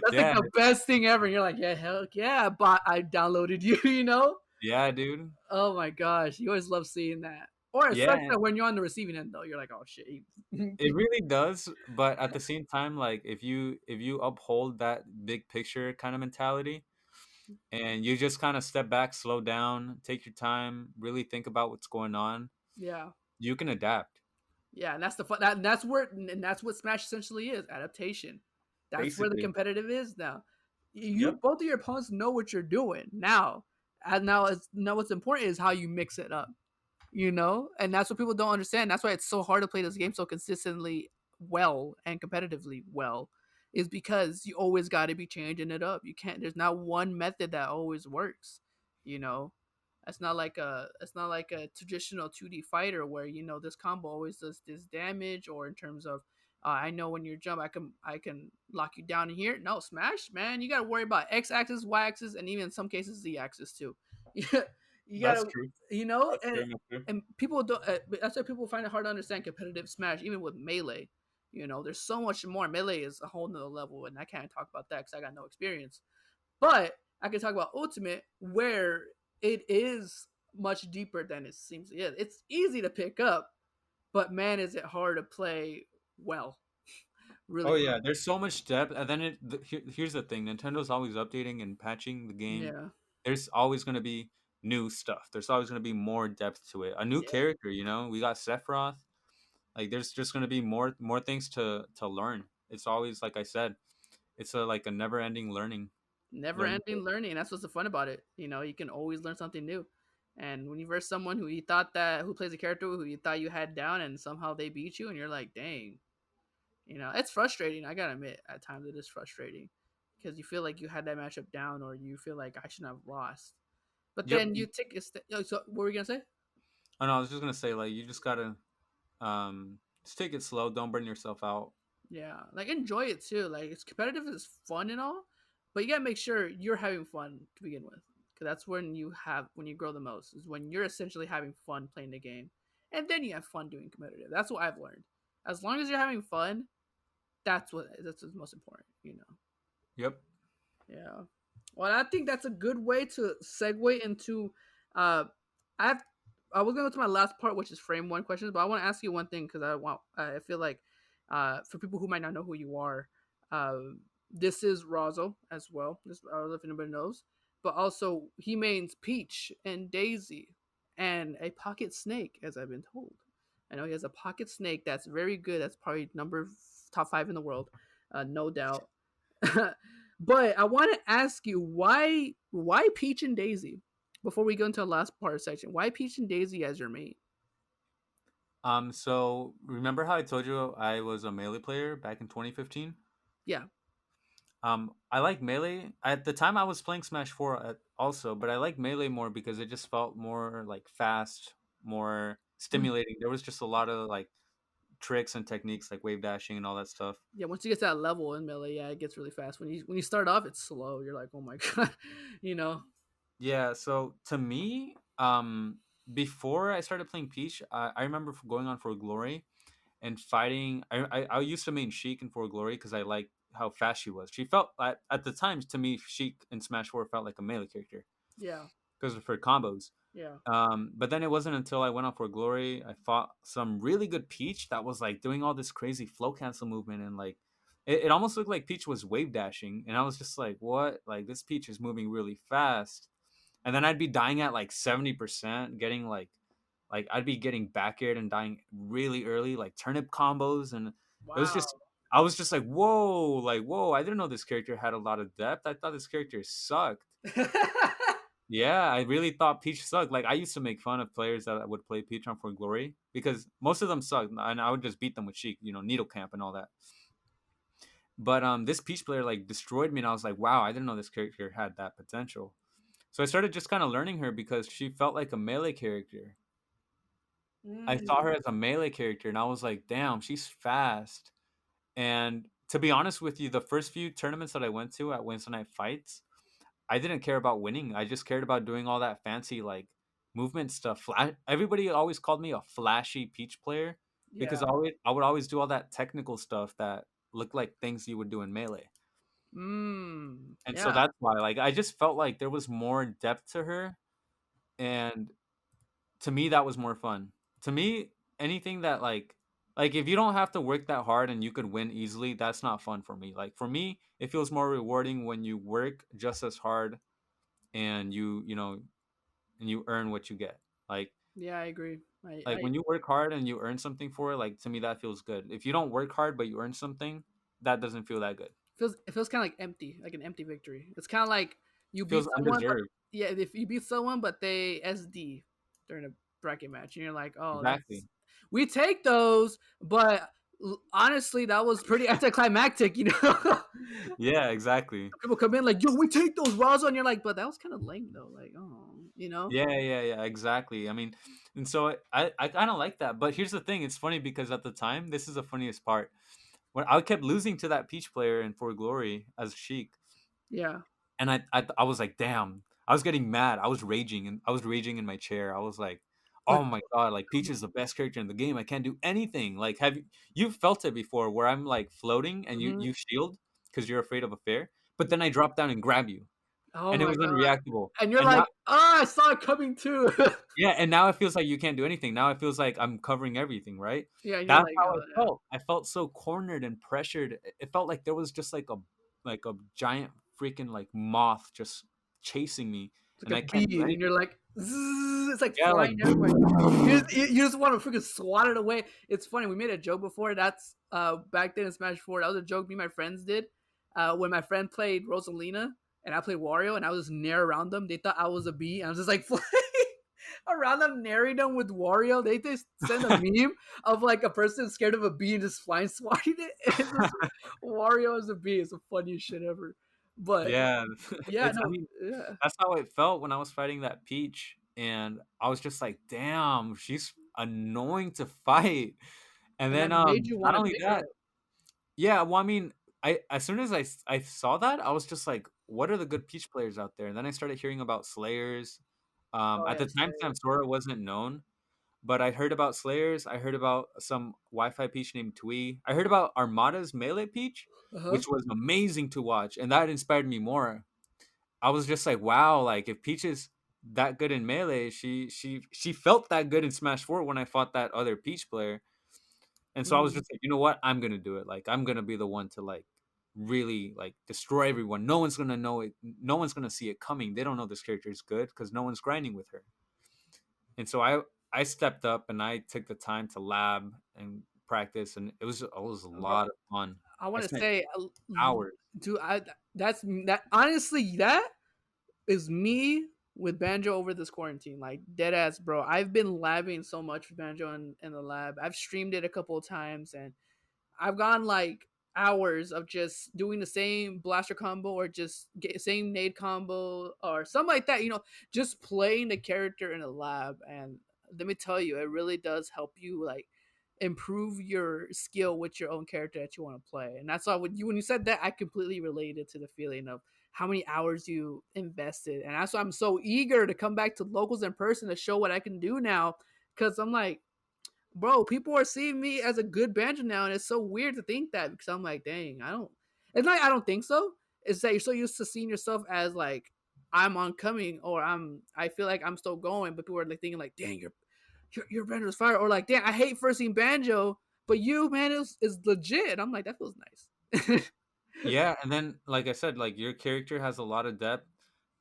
That's like Yeah, the best thing ever. And you're like, "Yeah, heck yeah, but I downloaded you." You know? yeah, dude. Oh my gosh, you always love seeing that. Or it sucks Yeah, that when you're on the receiving end though, you're like, "Oh shit." it really does. But at the same time, like if you uphold that big picture kind of mentality, and you just kind of step back, slow down, take your time, really think about what's going on, Yeah. you can adapt. Yeah, and that's the fun. And that's what Smash essentially is, adaptation. That's where the Basically. competitive is now. You Yep. both of your opponents know what you're doing now, and now what's important is how you mix it up. And that's what people don't understand. That's why it's so hard to play this game so consistently well and competitively well, is because you always got to be changing it up. You can't. There's not one method that always works. You know, it's not like a traditional 2D fighter where this combo always does this damage, or in terms of I know when you jump I can lock you down in here. No, Smash, man, you got to worry about X axis, Y axis, and even in some cases Z axis too. You That's gotta, true. you know, That's very much true. and people don't. That's why people find it hard to understand competitive Smash, even with Melee. There's so much more. Melee is a whole nother level, and I can't talk about that because I got no experience. But I can talk about Ultimate, where it is much deeper than it seems. Yeah, it's easy to pick up, but man, is it hard to play well, really Oh well. yeah, there's so much depth, and then here's the thing: Nintendo's always updating and patching the game. Yeah, There's always going to be new stuff. There's always going to be more depth to it. A new yeah, character, we got Sephiroth. Like there's just going to be more things to learn. It's always like I said, it's like a never ending never learning ending curve. learning. And that's what's the fun about it. You can always learn something new. And when you verse someone who plays a character who you thought you had down, and somehow they beat you, and you're like, dang, it's frustrating. I gotta admit, at times it is frustrating because you feel like you had that matchup down, or you feel like I shouldn't have lost. But Yep. then you take a step. So what were we gonna say? I know. I was just gonna say like you just gotta just take it slow. Don't burn yourself out. Yeah, like enjoy it too. Like it's competitive, is fun and all, but you gotta make sure you're having fun to begin with, because that's when you grow the most. Is when you're essentially having fun playing the game, and then you have fun doing competitive. That's what I've learned. As long as you're having fun, that's what's most important. Yep. Yeah. Well, I think that's a good way to segue into. Uh, I have. I was gonna go to my last part, which is frame one questions, but I want to ask you one thing because I feel like, for people who might not know who you are, uh, this is Razo as well. This I don't know if anybody knows, but also he mains Peach and Daisy, and a pocket snake, as I've been told. I know he has a pocket snake that's very good. That's probably top 5 in the world, no doubt. But I want to ask you why Peach and Daisy before we go into the last part section. Why Peach and Daisy as your main? So remember how I told you I was a melee player back in 2015? Yeah, I like melee. At the time, I was playing Smash 4 also, but I like melee more because it just felt more like fast, more stimulating. There was just a lot of like tricks and techniques like wave dashing and all that stuff. yeah. Once you get to that level in melee, yeah, it gets really fast. When you start off, it's slow. You're like, oh my god, you know. Yeah, so to me, before I started playing Peach, I remember going on for Glory and fighting. I used to main Sheik in For Glory because I liked how fast she was. She felt at the time to me, Sheik in Smash 4 felt like a melee character Yeah, because of her combos. yeah. But then it wasn't until I went on For Glory, I fought some really good Peach that was like doing all this crazy flow cancel movement and like it almost looked like Peach was wave dashing, and I was just like, what? Like this Peach is moving really fast, and then I'd be dying at like 70%, getting like I'd be getting back aired and dying really early, like turnip combos, and it was just Wow. I was just like, whoa, I didn't know this character had a lot of depth. I thought this character sucked. Yeah, I really thought Peach sucked. Like I used to make fun of players that would play Peach on For Glory because most of them sucked, and I would just beat them with Sheik, Needle Camp and all that. But this Peach player like destroyed me, and I was like, wow, I didn't know this character had that potential. So I started just kind of learning her because she felt like a melee character. I saw her Mm, as a melee character, and I was like, damn, she's fast. And to be honest with you, the first few tournaments that I went to at Wednesday Night Fights, I didn't care about winning. I just cared about doing all that fancy like movement stuff. Everybody always called me a flashy Peach player because yeah. I would always do all that technical stuff that looked like things you would do in melee. And so Yeah. that's why like I just felt like there was more depth to her, and to me that was more fun. To me, anything that like if you don't have to work that hard and you could win easily, that's not fun for me. Like for me, it feels more rewarding when you work just as hard and and you earn what you get. Like Yeah, I agree. like when you work hard and you earn something for it, like to me that feels good. If you don't work hard but you earn something, that doesn't feel that good. It feels kind of like empty, like an empty victory. It's kind of like you beat Feels someone, but undeserved. yeah, if you beat someone, but they SD during a bracket match, and you're like, oh, Exactly. that's we take those, but honestly, that was pretty anticlimactic, you know. Yeah, exactly. People come in like, yo, we take those Razo, and you're like, but that was kind of lame though, like, oh, you know. Yeah, exactly. I mean, and so I kind of like that. But here's the thing: it's funny because at the time, this is the funniest part. When I kept losing to that Peach player in For Glory as Sheik, Yeah, and I was like, damn, I was getting mad. I was raging in my chair. I was like, like, oh my god, like Peach is the best character in the game. I can't do anything. Like, you felt it before where I'm like floating and mhm. you shield because you're afraid of a fair, but then I drop down and grab you, Oh and it my was god, unreactable. and you're And now like, ah, I saw it coming too. yeah, and now it feels like you can't do anything. Now it feels like I'm covering everything, right? Yeah, and you're That's like, how oh I yeah. felt. I felt so cornered and pressured. It felt like there was just like a giant freaking like moth just chasing me, It's and like I a can't do bee, and you're anything. like, zzz, it's like Yeah, like flying everywhere. You just want to freaking swat it away. It's funny. We made a joke before. That's back then in Smash 4. That was a joke me and my friends did. When my friend played Rosalina and I played Wario, and I was near around them. They thought I was a bee, and I was just like flying around them, narrating them with Wario. They just send a meme of like a person scared of a bee and just flying swatting it, and it's just Wario as a bee. It's the funniest shit ever. But yeah. yeah, It's I no, mean, yeah. that's how it felt when I was fighting that Peach, and I was just like, damn, she's annoying to fight. And And that then made you not want to only pick her that, up. yeah, well, I mean, I as soon as I saw that, I was just like, "What are the good Peach players out there?" And then I started hearing about Slayers. Oh At yeah, the time, Slayer. Samsora wasn't known, but I heard about Slayers. I heard about some Wi-Fi Peach named Twee. I heard about Armada's Melee Peach, Uh huh. which was amazing to watch, and that inspired me more. I was just like, "Wow!" Like if Peach is that good in Melee, she felt that good in Smash Four when I fought that other Peach player. And so I was Mm. just like, you know what? I'm gonna do it. Like I'm gonna be the one to like really like destroy everyone. No one's gonna know it. No one's gonna see it coming. They don't know this character is good because no one's grinding with her. And so I stepped up and I took the time to lab and practice, and it was a Bro, lot of fun. I I want to spent say, hours. dude, that's that. Honestly, that is me with Banjo over this quarantine. Like dead ass, bro. I've been labbing so much with Banjo in the lab. I've streamed it a couple of times, and I've gone like hours of just doing the same blaster combo or just same nade combo or something like that. Just playing the character in a lab. And let me tell you, it really does help you like improve your skill with your own character that you want to play. And that's why when you said that, I completely related to the feeling of how many hours you invested. And that's why I'm so eager to come back to locals in person to show what I can do now. Cause I'm like, bro, people are seeing me as a good banjo now, and it's so weird to think that because I'm like, dang, I don't. It's not. I don't think so. It's that you're so used to seeing yourself as like I'm oncoming or I feel like I'm still going, but people are like thinking like, dang, your banjo's fire, or like, damn, I hate first seeing banjo, but you man is legit. I'm like, that feels nice. Yeah, and then like I said, like your character has a lot of depth.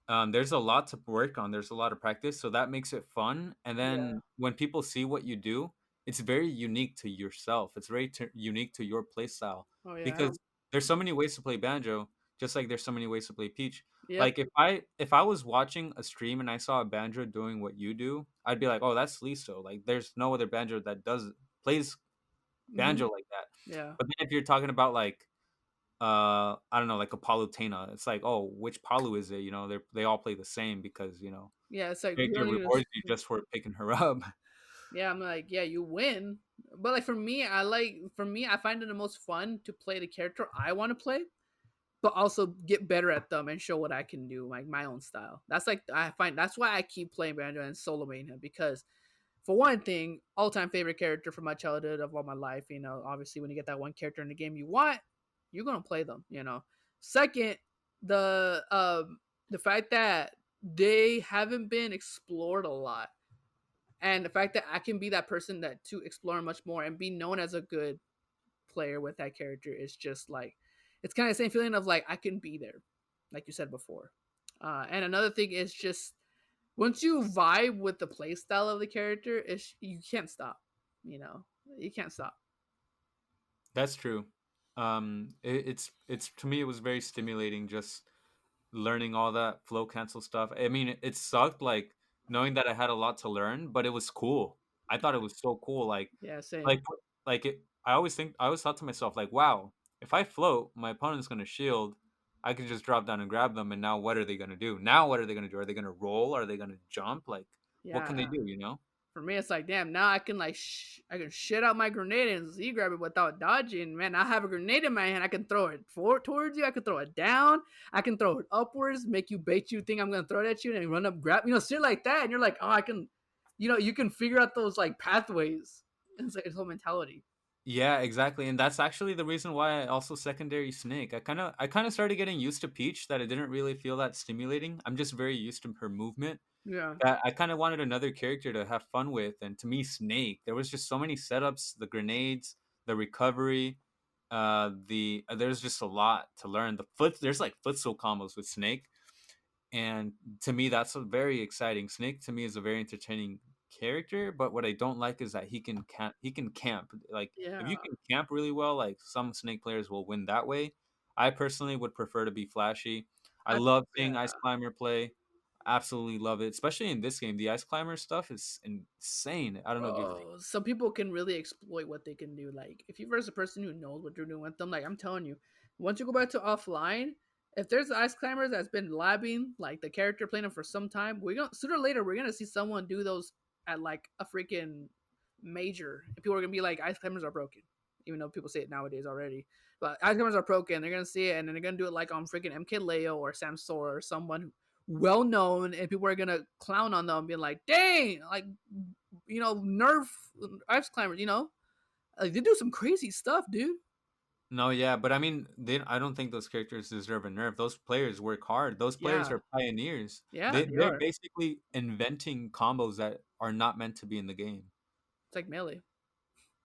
There's a lot to work on. There's a lot of practice, so that makes it fun. And Yeah, then when people see what you do, it's very unique to yourself. It's very unique to your play style. Oh yeah. because there's so many ways to play banjo, just like there's so many ways to play peach. Yep. Like if I was watching a stream and I saw a banjo doing what you do, I'd be like, oh, that's Listo. Like there's no other banjo that does plays Hmm. banjo like that. Yeah. But then if you're talking about like I don't know, like a palutena, it's like, oh, which palu is it? They all play the same because Yeah. It's like you character don't even. rewards you just for picking her up. Yeah, I'm like, yeah, you win. But like for me, I find it the most fun to play the character I want to play, but also get better at them and show what I can do, like my own style. That's like I find that's why I keep playing banjo and solo main him because for one thing, all time favorite character from my childhood of all my life. Obviously when you get that one character in the game you want, you're gonna play them. Second, the fact that they haven't been explored a lot, and the fact that I can be that person that to explore much more and be known as a good player with that character is just like it's kind of the same feeling of like I can be there, like you said before. And another thing is just once you vibe with the play style of the character, you can't stop. You know, you can't stop. That's true. It's to me it was very stimulating just learning all that flow cancel stuff. I mean, it sucked like knowing that I had a lot to learn, but it was cool. I thought it was so cool. Yeah, Like, same. I always thought to myself like, wow, if I float, my opponent's gonna shield. I can just drop down and grab them, and now what are they gonna do? Now what are they gonna do? Are they gonna roll? Are they gonna jump? Like, what can they Yeah. do? You know? For me, it's like, damn. Now I can I can shit out my grenade and Z grab it without dodging. Man, I have a grenade in my hand. I can throw it forward towards you. I can throw it down. I can throw it upwards, make you bait you think I'm gonna throw it at you, and run up, grab. Shit like that. And you're like, oh, I can. You can figure out those like pathways. It's like his whole mentality. Yeah, exactly. And that's actually the reason why I also secondary Snake. I kind of started getting used to Peach that it didn't really feel that stimulating. I'm just very used to her movement. Yeah. That I kind of wanted another character to have fun with, and to me Snake, there was just so many setups, the grenades, the recovery, there's just a lot to learn. There's like footstool combos with Snake, and to me that's a very exciting. Snake to me is a very entertaining character, but what I don't like is that he can camp. Like if Yeah. you can camp really well, like some Snake players will win that way. I personally would prefer to be flashy. I I love yeah. seeing Ice Climber play. Absolutely love it, especially in this game. The Ice Climber stuff is insane. I don't know if you think. Bro, some people can really exploit what they can do. Like, if you versus a person who knows what you're doing with them, like I'm telling you, once you go back to offline, if there's ice climbers that's been labbing, like the character playing them for some time, we're gonna sooner or later we're gonna see someone do those at like a freaking major, and people are gonna be like, ice climbers are broken, even though people say it nowadays already. But ice climbers are broken. They're gonna see it, and then they're gonna do it like on freaking MK Leo or Sam Sora or someone well known, and people are gonna clown on them, being like, "Dang, like nerf ice climbers, like they do some crazy stuff, dude." No, yeah, but I mean, I don't think those characters deserve a nerf. Those players work hard. Those players Yeah, are pioneers. yeah, they They're are. basically inventing combos that are not meant to be in the game. It's like melee.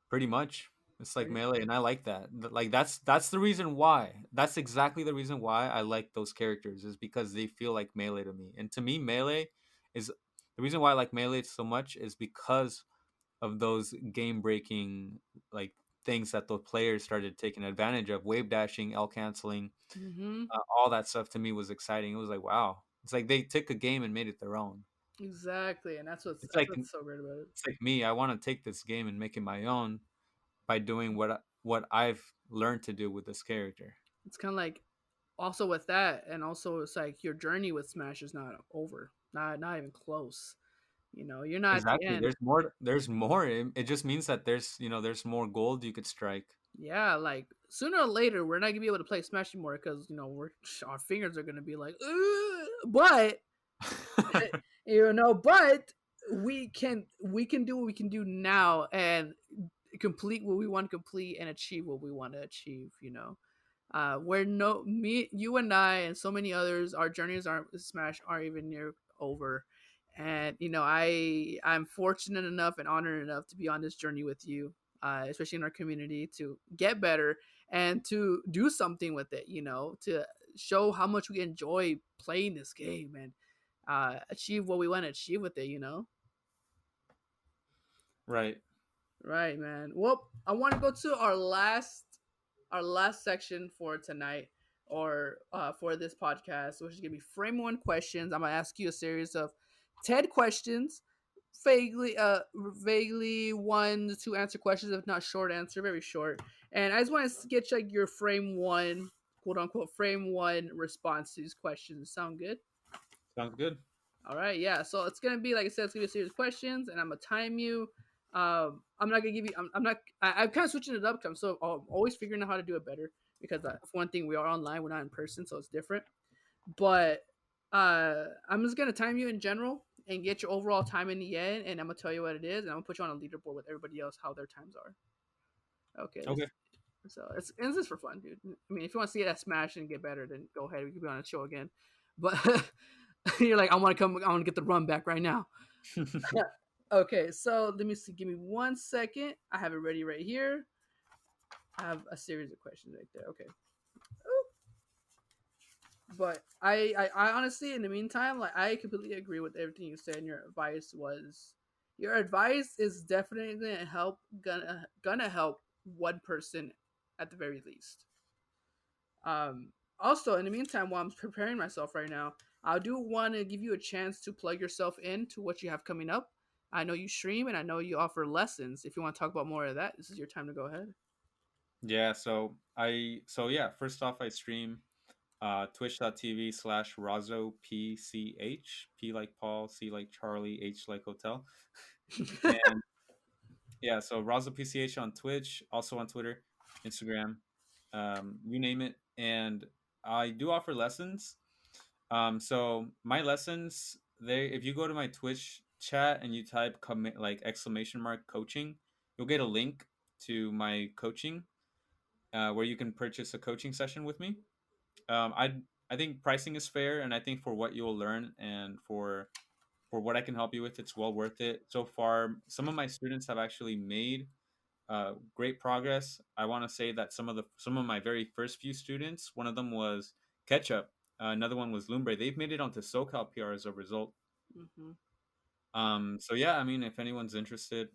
Pretty much. It's like Pretty melee, and I like that. Like that's the reason why. That's exactly the reason why I like those characters is because they feel like melee to me. And to me, melee is the reason why I like melee so much is because of those game breaking like things that the players started taking advantage of. Wave dashing, L canceling, Mm-hmm. all that stuff to me was exciting. It was like wow. It's like they took a game and made it their own. Exactly, and that's what's It's that's like what's so great about it. it's like me. I want to take this game and make it my own by doing what I've learned to do with this character. It's kind of like also with that, and also it's like your journey with Smash is not over, not even close. You're not at the Exactly. end. There's more. There's more. It just means that there's more gold you could strike. Yeah, like sooner or later we're not gonna be able to play Smash anymore because we're our fingers are gonna be like, "Ugh," but but we can do what we can do now and complete what we want to complete and achieve what we want to achieve. Where no me you and I and so many others, our journeys aren't Smash aren't even near over. And I'm fortunate enough and honored enough to be on this journey with you, especially in our community, to get better and to do something with it, to show how much we enjoy playing this game and achieve what we want to achieve with it. Right. Right, man. Well, I want to go to our last our last section for tonight or for this podcast, which is gonna be frame one questions. I'm gonna ask you a series of 10 questions, vaguely 1 to 2 answer questions, if not short answer, very short. And I just want to get like your frame one, quote unquote, frame one response to these questions. Sound good? Sounds good. All right, yeah. So it's gonna be like I said, it's gonna be a series of questions, and I'm gonna time you. I'm not gonna give you. I'm not. I'm kind of switching it up. Cause I'm always figuring out how to do it better because for one thing, we are online, we're not in person, so it's different. But I'm just gonna time you in general and get your overall time in the end, and I'm gonna tell you what it is, and I'm gonna put you on a leaderboard with everybody else how their times are. Okay. Okay. So it's just for fun, dude. I mean, if you want to see it at Smash and get better, then go ahead. We could be on a show again. But you're like, I want to come. I want to get the run back right now. Okay, so let me see. Give me 1 second. I have it ready right here. I have a series of questions right there. Okay. But I honestly, in the meantime, like I completely agree with everything you said. And your advice is definitely gonna help one person at the very least. Also, in the meantime, while I'm preparing myself right now, I do want to give you a chance to plug yourself into what you have coming up. I know you stream and I know you offer lessons. If you want to talk about more of that, this is your time to go ahead. Yeah. So first off, I stream twitch.tv/Razo PCH. P like Paul, C like Charlie, H like Hotel. And yeah, so Razo PCH on Twitch, also on Twitter, Instagram, you name it. And I do offer lessons. So my lessons, if you go to my Twitch chat and you type like exclamation mark coaching, you'll get a link to my coaching, where you can purchase a coaching session with me. I think pricing is fair, and I think for what you'll learn and for what I can help you with, it's well worth it. So far, some of my students have actually made great progress. I want to say that some of my very first few students, one of them was Ketchup, another one was Lumbre. They've made it onto SoCal PR as a result. Mm-hmm. So yeah, I mean, if anyone's interested,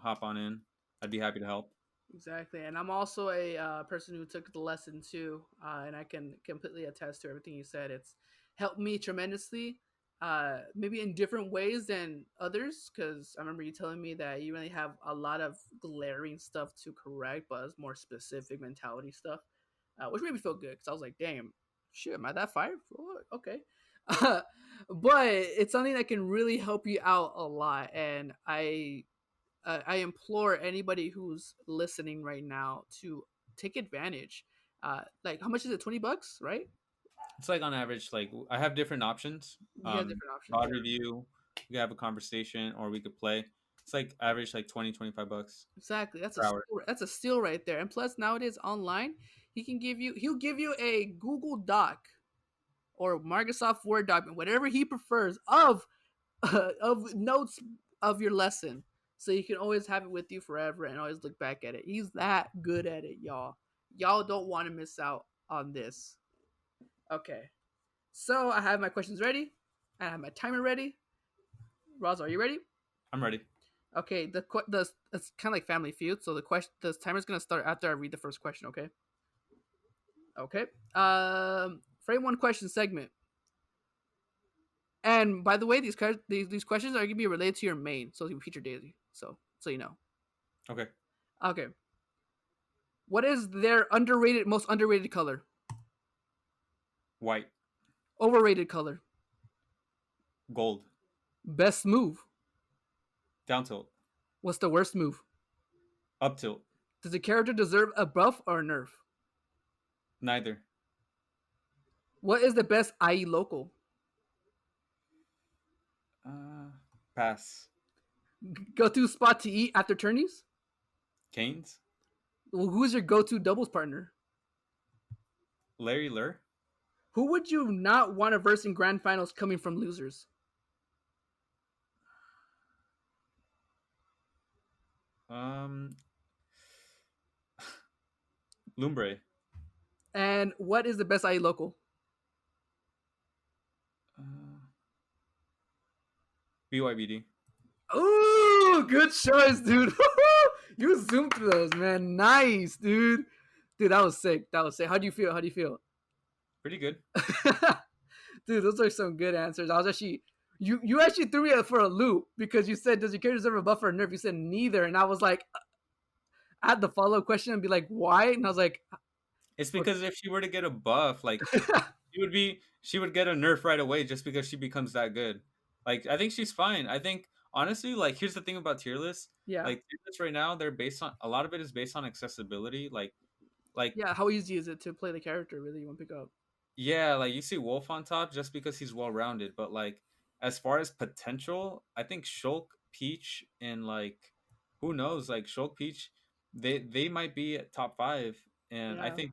hop on in. I'd be happy to help. Exactly, and I'm also a person who took the lesson too, and I can completely attest to everything you said. It's helped me tremendously, maybe in different ways than others. Because I remember you telling me that you really have a lot of glaring stuff to correct, but it's more specific mentality stuff, which made me feel good. Because I was like, "Damn, shit, am I that fired? Okay." But it's something that can really help you out a lot, and I implore anybody who's listening right now to take advantage. Like, how much is it? $20, right? It's like on average, like I have different options. You have different options. Pod Yeah. review, we could have a conversation, or we could play. It's like average like 20-25 bucks Exactly. per hour. That's a steal right there. And plus, nowadays online, he'll give you a Google Doc or Microsoft Word document, whatever he prefers, of notes of your lesson, so you can always have it with you forever and always look back at it. He's that good at it, y'all. Y'all don't want to miss out on this. Okay, so I have my questions ready. I have my timer ready. Roz, are you ready? I'm ready. Okay, it's kind of like Family Feud. So the timer's gonna start after I read the first question. Okay. Okay. Frame one question segment. And by the way, these questions are gonna be related to your main, so you feature daily. So you know. Okay. Okay. What is their most underrated color? White. Overrated color. Gold. Best move. Down tilt. What's the worst move? Up tilt. Does the character deserve a buff or a nerf? Neither. What is the best IE local? Pass. Go-to spot to eat after tourneys? Canes. Who's your go-to doubles partner? Larry Lur. Who would you not want to verse in grand finals coming from losers? Lumbre. And what is the best IE local? BYBD. Ooh, good choice, dude. You zoomed through those, man. Nice, dude. Dude, that was sick. That was sick. How do you feel? How do you feel? Pretty good. Dude, those are some good answers. I was actually you actually threw me for a loop because you said, "Does your character deserve a buff or a nerf?" You said neither, and I was like, I had the follow up question and be like, "Why?" And I was like, It's because if she were to get a buff, like she would get a nerf right away just because she becomes that good. Like I think she's fine. I think honestly, like here's the thing about tier lists. "Yeah, Like tier lists right now, they're based on a lot of it is based on accessibility. Like yeah." How easy is it to play the character? Really, you want to pick up? yeah, like you see Wolf on top just because he's well rounded, but like as far as potential, I think Shulk, Peach, and like who knows, like Shulk, Peach, they might be at top five, and Yeah. I think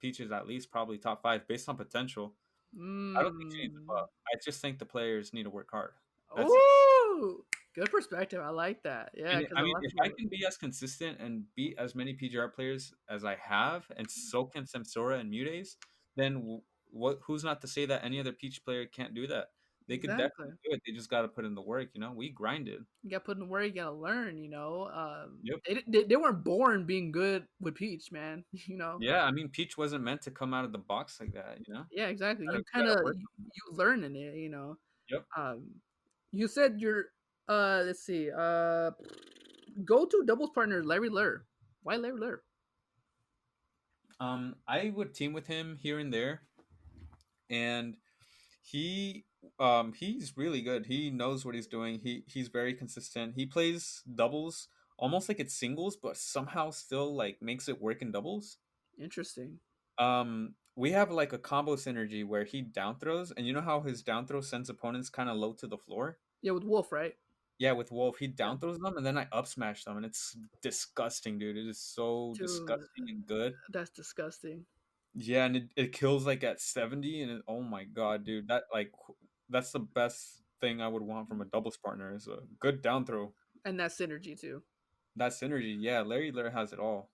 Peach is at least probably top five based on potential. I don't think she needs a Mm. buff. I just think the players need to work hard. That's it. Oh, good perspective. I like that. Yeah, And because I a mean, lot of if I people. can be as consistent and beat as many PGR players as I have, and so can Samsora and Mutays, then what? Who's not to say that any other Peach player can't do that? They could definitely Exactly. do it. They just got to put in the work. You know, we grinded. You got to put in work. You got to learn. Yep. They weren't born being good with Peach, man. Yeah, I mean, Peach wasn't meant to come out of the box like that. You know, Yeah, exactly. gotta, You we kind gotta of work. you learn in it. Yep. Um, you said your let's see, go to doubles partner Larry Lur. Why Larry Lur? I would team with him here and there, and he he's really good. He knows what he's doing. He's very consistent. He plays doubles almost like it's singles, but somehow still like makes it work in doubles. Interesting. We have like a combo synergy where he down throws, and you know how his down throw sends opponents kind of low to the floor. Yeah, with Wolf, right? Yeah, with Wolf, he Yeah, down throws them, and then I up smash them, and it's disgusting, dude. It is so dude, disgusting and good. that's disgusting. Yeah, and it kills like at 70, and oh my god, dude, that's the best thing I would want from a doubles partner is a good down throw. And that synergy too. That synergy, yeah, Larry Lair has it all.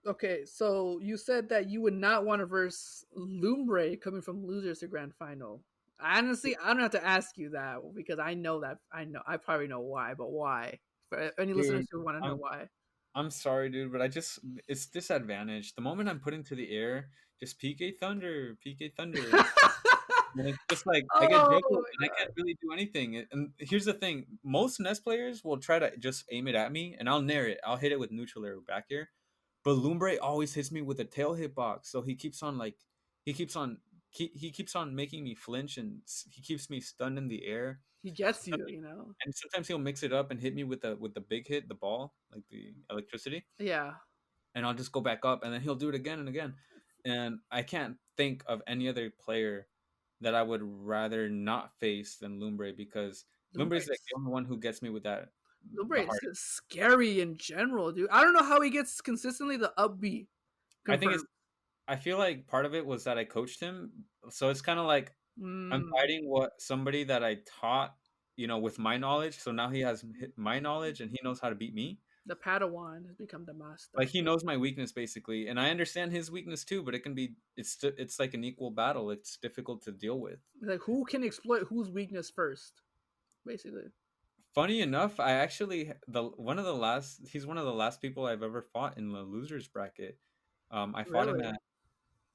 Okay, so you said that you would not want to verse Lumbre coming from losers to grand final. Honestly, I don't have to ask you that because I know that I probably know why, but why? For any Dude, listeners who want to know I'm why. I'm sorry, dude, but it's disadvantage. The moment I'm put into the air, just PK Thunder, PK Thunder. And it's just like I get Oh juggled and my I god. can't really do anything. And here's the thing: most Nest players will try to just aim it at me, and I'll nair it. I'll hit it with neutral air back here. But Lumbre always hits me with a tail hitbox, so he keeps on like he keeps on he keeps on making me flinch, and he keeps me stunned in the air. He gets Sometimes, you. and sometimes he'll mix it up and hit me with the big hit, the ball, like the electricity, Yeah. and I'll just go back up, and then he'll do it again and again. And I can't think of any other player that I would rather not face than Lumbre because Lumbre is like Lumbre's the only one who gets me with that the Lumbre is hardest. just scary in general, dude. I don't know how he gets consistently the upbeat I think it's confirmed. I feel like part of it was that I coached him, so it's kind of like I'm Mm, fighting what somebody that I taught, with my knowledge. So now he has my knowledge and he knows how to beat me. the Padawan has become the master. Like he knows my weakness basically, and I understand his weakness too. But it can be it's like an equal battle. It's difficult to deal with. Like who can exploit whose weakness first, basically. Funny enough, I actually he's one of the last people I've ever fought in the losers bracket. I fought him Really? at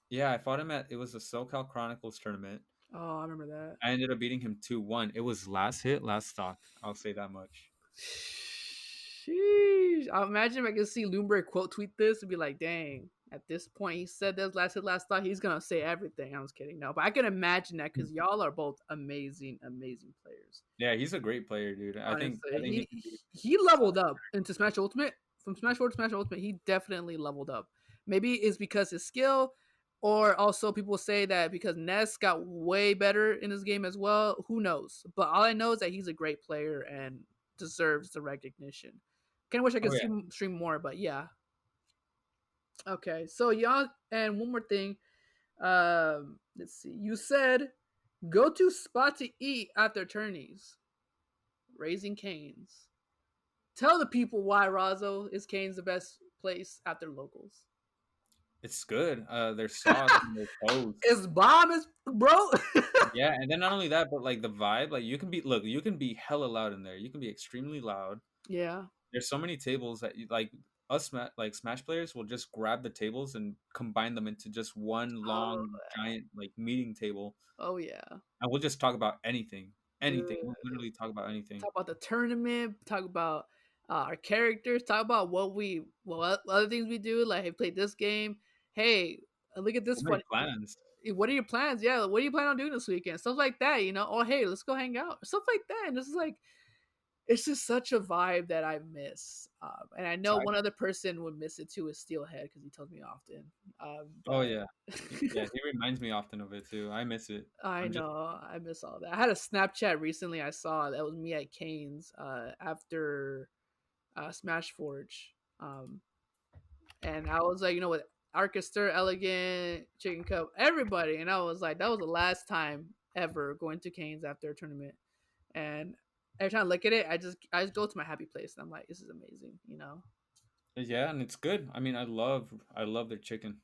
Yeah, I fought him at it was the SoCal Chronicles tournament. Oh, I remember that. I ended up beating him 2-1. It was last hit, last stock. I'll say that much. Sheesh. I imagine if I could see Lumbre quote tweet this and be like, dang, at this point he said that last hit last thought, he's gonna say everything. I was kidding. No, but I can imagine that because y'all are both amazing, amazing players. Yeah, he's a great player, dude. I Honestly, think he can be he leveled up into Smash Ultimate. From Smash 4 to Smash Ultimate, he definitely leveled up. Maybe it's because his skill, or also people say that because Ness got way better in his game as well. Who knows? But all I know is that he's a great player and deserves the recognition. Kind of wish I Oh could see yeah. him stream more, but yeah. Okay, so y'all, and one more thing. Let's see. You said go to spot to eat after tourneys. Raising Canes. Tell the people why Razo is Canes the best place after locals. It's good. Their sauce and their toast. It's bomb as bro. Yeah, and then not only that, but like the vibe, like you can be hella loud in there. You can be extremely loud. Yeah. There's so many tables that you like us like Smash players will just grab the tables and combine them into just one Oh, long giant like meeting table, oh yeah, and we'll just talk about anything. Anything. dude. We'll literally talk about anything. Talk about the tournament. Talk about our characters. Talk about what other things we do. Like, hey, play this game. Hey, look at this We'll funny. make plans. What are your plans? Yeah, what do you plan on doing this weekend? Stuff like that, you know. Oh, hey, let's go hang out. Stuff like that, and this is like, it's just such a vibe that I miss. And I know one Exactly. other person would miss it too is Steelhead because he tells me often. Oh But yeah. Yeah, he reminds me often of it too. I miss it. I I'm just know I miss all that. I had a Snapchat recently I saw that was me at Canes after Smash Forge. And I was like, with Archester, Elegant, Chicken Cup, everybody. And I was like, that was the last time ever going to Canes after a tournament. And every time I look at it, I just go to my happy place. And I'm like, this is amazing. yeah, and it's good. I mean, I love their chicken.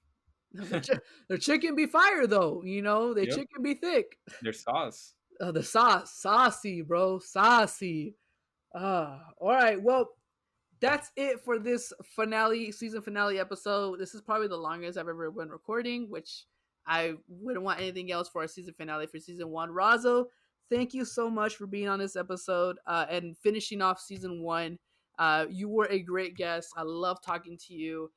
Their chicken be fire though, their Yep. chicken be thick. Their sauce. The sauce, saucy, bro, saucy. All right. Well, that's it for this season finale episode. This is probably the longest I've ever been recording, which I wouldn't want anything else for our season finale for season 1. Razo, thank you so much for being on this episode and finishing off season 1. You were a great guest. I love talking to you.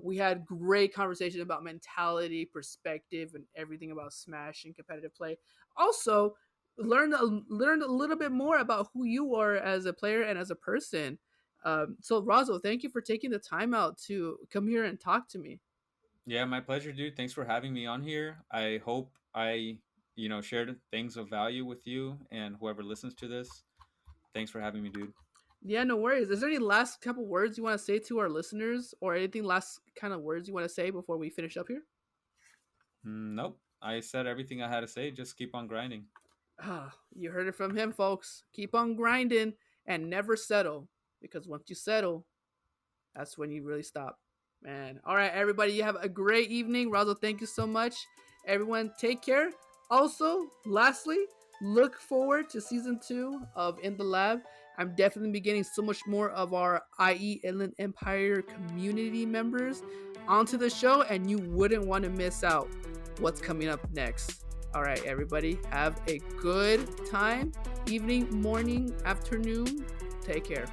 We had great conversation about mentality, perspective, and everything about Smash and competitive play. Also, learned a little bit more about who you are as a player and as a person. So Razo, thank you for taking the time out to come here and talk to me. Yeah, my pleasure, dude. Thanks for having me on here. I hope I shared things of value with you and whoever listens to this. Thanks for having me, dude. Yeah, no worries. Is there any last couple words you want to say to our listeners, or anything last kind of words you want to say before we finish up here? Nope. I said everything I had to say. Just keep on grinding. You heard it from him, folks. Keep on grinding and never settle, because once you settle, that's when you really stop, man. All right, everybody, you have a great evening. Razo, thank you so much. Everyone, take care. Also, lastly, look forward to season 2 of In the Lab. I'm definitely be getting so much more of our IE Inland Empire community members onto the show, and you wouldn't want to miss out what's coming up next. All right, everybody, have a good time, evening, morning, afternoon. Take care.